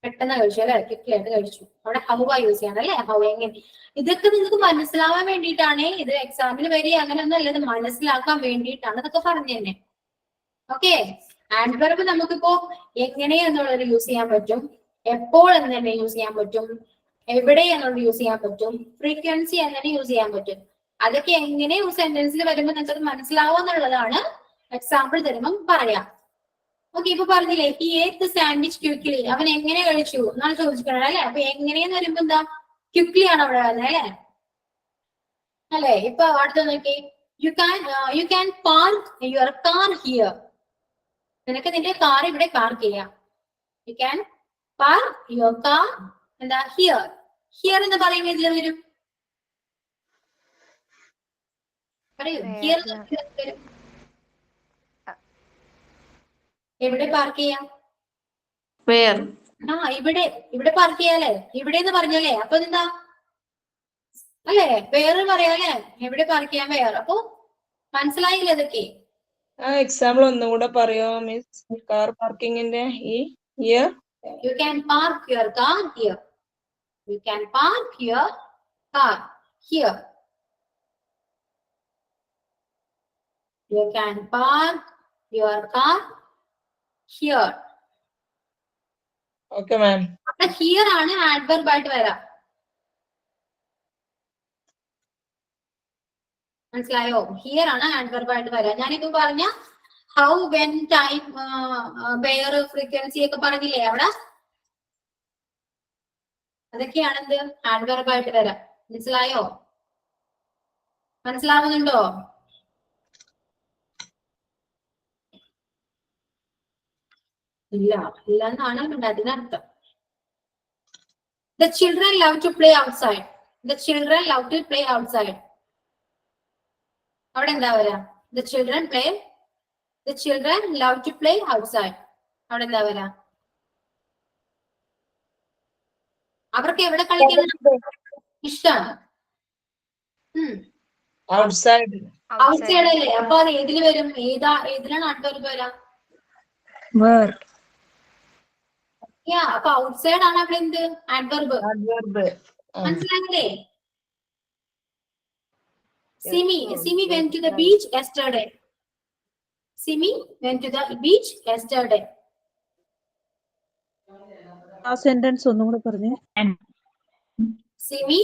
പെട്ടെന്ന് കഴിച്ചു അല്ലെ, ക്വിക്ലി ആയിട്ട് കഴിച്ചു. അവിടെ ഹൗ ആ യൂസ് ചെയ്യണം അല്ലെ, ഹൗ എങ്ങനെ. ഇതൊക്കെ നിങ്ങൾക്ക് മനസ്സിലാവാൻ വേണ്ടിയിട്ടാണ്. ഇത് എക്സാമിന് വരെ അങ്ങനെയൊന്നും അല്ല, ഇത് മനസ്സിലാക്കാൻ വേണ്ടിയിട്ടാണ് ഇതൊക്കെ പറഞ്ഞു തന്നെ. ഓക്കെ, ആഡ്വർബ് നമുക്കിപ്പോ എങ്ങനെ എന്നുള്ളത് യൂസ് ചെയ്യാൻ പറ്റും, എപ്പോൾ എന്ന് തന്നെ യൂസ് ചെയ്യാൻ പറ്റും, എവിടെ എന്നുള്ളത് യൂസ് ചെയ്യാൻ പറ്റും, ഫ്രീക്വൻസി എങ്ങനെ യൂസ് ചെയ്യാൻ പറ്റും. അതൊക്കെ എങ്ങനെ ഒരു സെന്റൻസിൽ വരുമ്പോൾ നിങ്ങൾക്ക് മനസ്സിലാവും എന്നുള്ളതാണ് എക്സാമ്പിൾ തരുമ്പം പറയാം. ഓക്കെ, ഇപ്പൊ പറഞ്ഞില്ലേ ഹി ഏറ്റ് ദ സാൻഡ്വിച്ച് ക്വിക്ലി, അവൻ എങ്ങനെ കഴിച്ചു എന്നാണ് ചോദിച്ചിട്ടുള്ളത് അല്ലെ. അപ്പൊ എങ്ങനെയെന്ന് വരുമ്പോ എന്താ, ക്വിക്ലി ആണ് അവിടെ വരുന്നത് അല്ലെ. അല്ലെ, ഇപ്പൊ അടുത്ത നോക്കി, you can park your car here. നിനക്ക് നിന്റെ കാർ ഇവിടെ പാർക്ക് ചെയ്യാം. You can park your car എന്താ, ഹിയർ. ഹിയർ എന്ന് പറയുമ്പോൾ ഇതിൽ വരും, പറയൂ. ഹിയർ വരും, എവിടെ പാർക്ക് ചെയ്യാം? Where? ഇവിടെ പാർക്ക് ചെയ്യാല്ലേ, ഇവിടെ എന്ന് പറഞ്ഞല്ലേ. അപ്പൊ എന്താ അല്ലെ, വേറെ പറയാല്ലേ, എവിടെ പാർക്ക് ചെയ്യാൻ വേറെ. അപ്പൊ മനസ്സിലായില്ലേ ഇതൊക്കെ? ആ എക്സാമ്പിൾ ഒന്നും കൂടെ പറയോ മിസ്? കാർ പാർക്കിങ്ങിന്റെ ഈ here. You can park your car here. You can park your car here. You can park your car here. Okay ma'am. Here ആണ് ആഡ്വർബ് ആയിട്ട് വരാം. മനസ്സിലായോ? ഹിയർ ആണ് ആഡ്വർബ് ആയിട്ട് വരാം. ഞാനിപ്പോ പറഞ്ഞ how, when, time, where, frequency ഒക്കെ പറഞ്ഞില്ലേ അവിടെ, അതൊക്കെയാണ് എന്ത് ആഡ്വർബ് ആയിട്ട് വരാം. മനസ്സിലായോ? മനസ്സിലാവുന്നുണ്ടോ? ഇല്ല എന്നാണ് അതിനർത്ഥം. The children love to play outside. The children love to play outside. അവിടെ എന്താ വരാ? The children love to play outside. അവിടെ എന്താ വരാ? അവർക്ക് എവിടെ കളിക്കാൻ ഇഷ്ടമാണ്? ഔട്ട്സൈഡ്. ഔട്ട്സൈഡ് അല്ലേ. അപ്പൊ അത് ഏതിൽ വരും? ഏതിലാണ് ആഡ്വർബ് വരാ? Where? അപ്പൊ ഔട്ട്സൈഡ് ആണ് അവിടെ എന്ത് ആഡ്വർബ്. മനസ്സിലായില്ലേ? Simi went to the beach yesterday. Simi went to the beach yesterday. ആ സെന്റൻസ് ഒന്നും കൂടെ പറഞ്ഞേ. Simi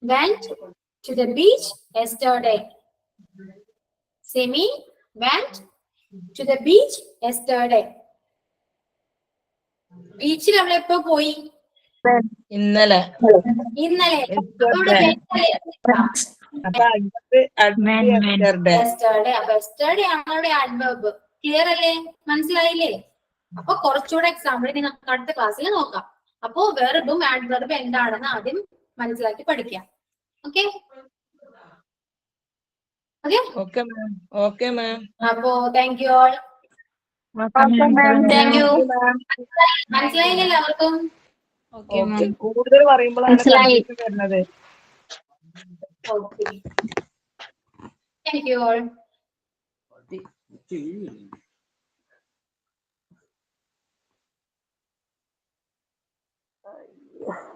went to the beach yesterday. Simi went to the beach yesterday. ബീച്ചിൽ നമ്മൾ എപ്പോ പോയി? ഇന്നലെ. ക്ലിയർ അല്ലേ? മനസ്സിലായില്ലേ? അപ്പൊ കുറച്ചുകൂടെ എക്സാമ്പിൾ നിങ്ങൾക്ക് അടുത്ത ക്ലാസ്സിൽ നോക്കാം. അപ്പോ വെർബും ആഡ്വർബും എന്താണെന്ന് ആദ്യം മനസ്സിലാക്കി പഠിക്കാം. Okay okay ma'am. അപ്പോ താങ്ക് യു ഓൾ. മനസ്സിലായില്ലേ എല്ലാവർക്കും? കൂടുതൽ പറയുമ്പോഴാണ് വരുന്നത്. Okay, thank you all. Yeah.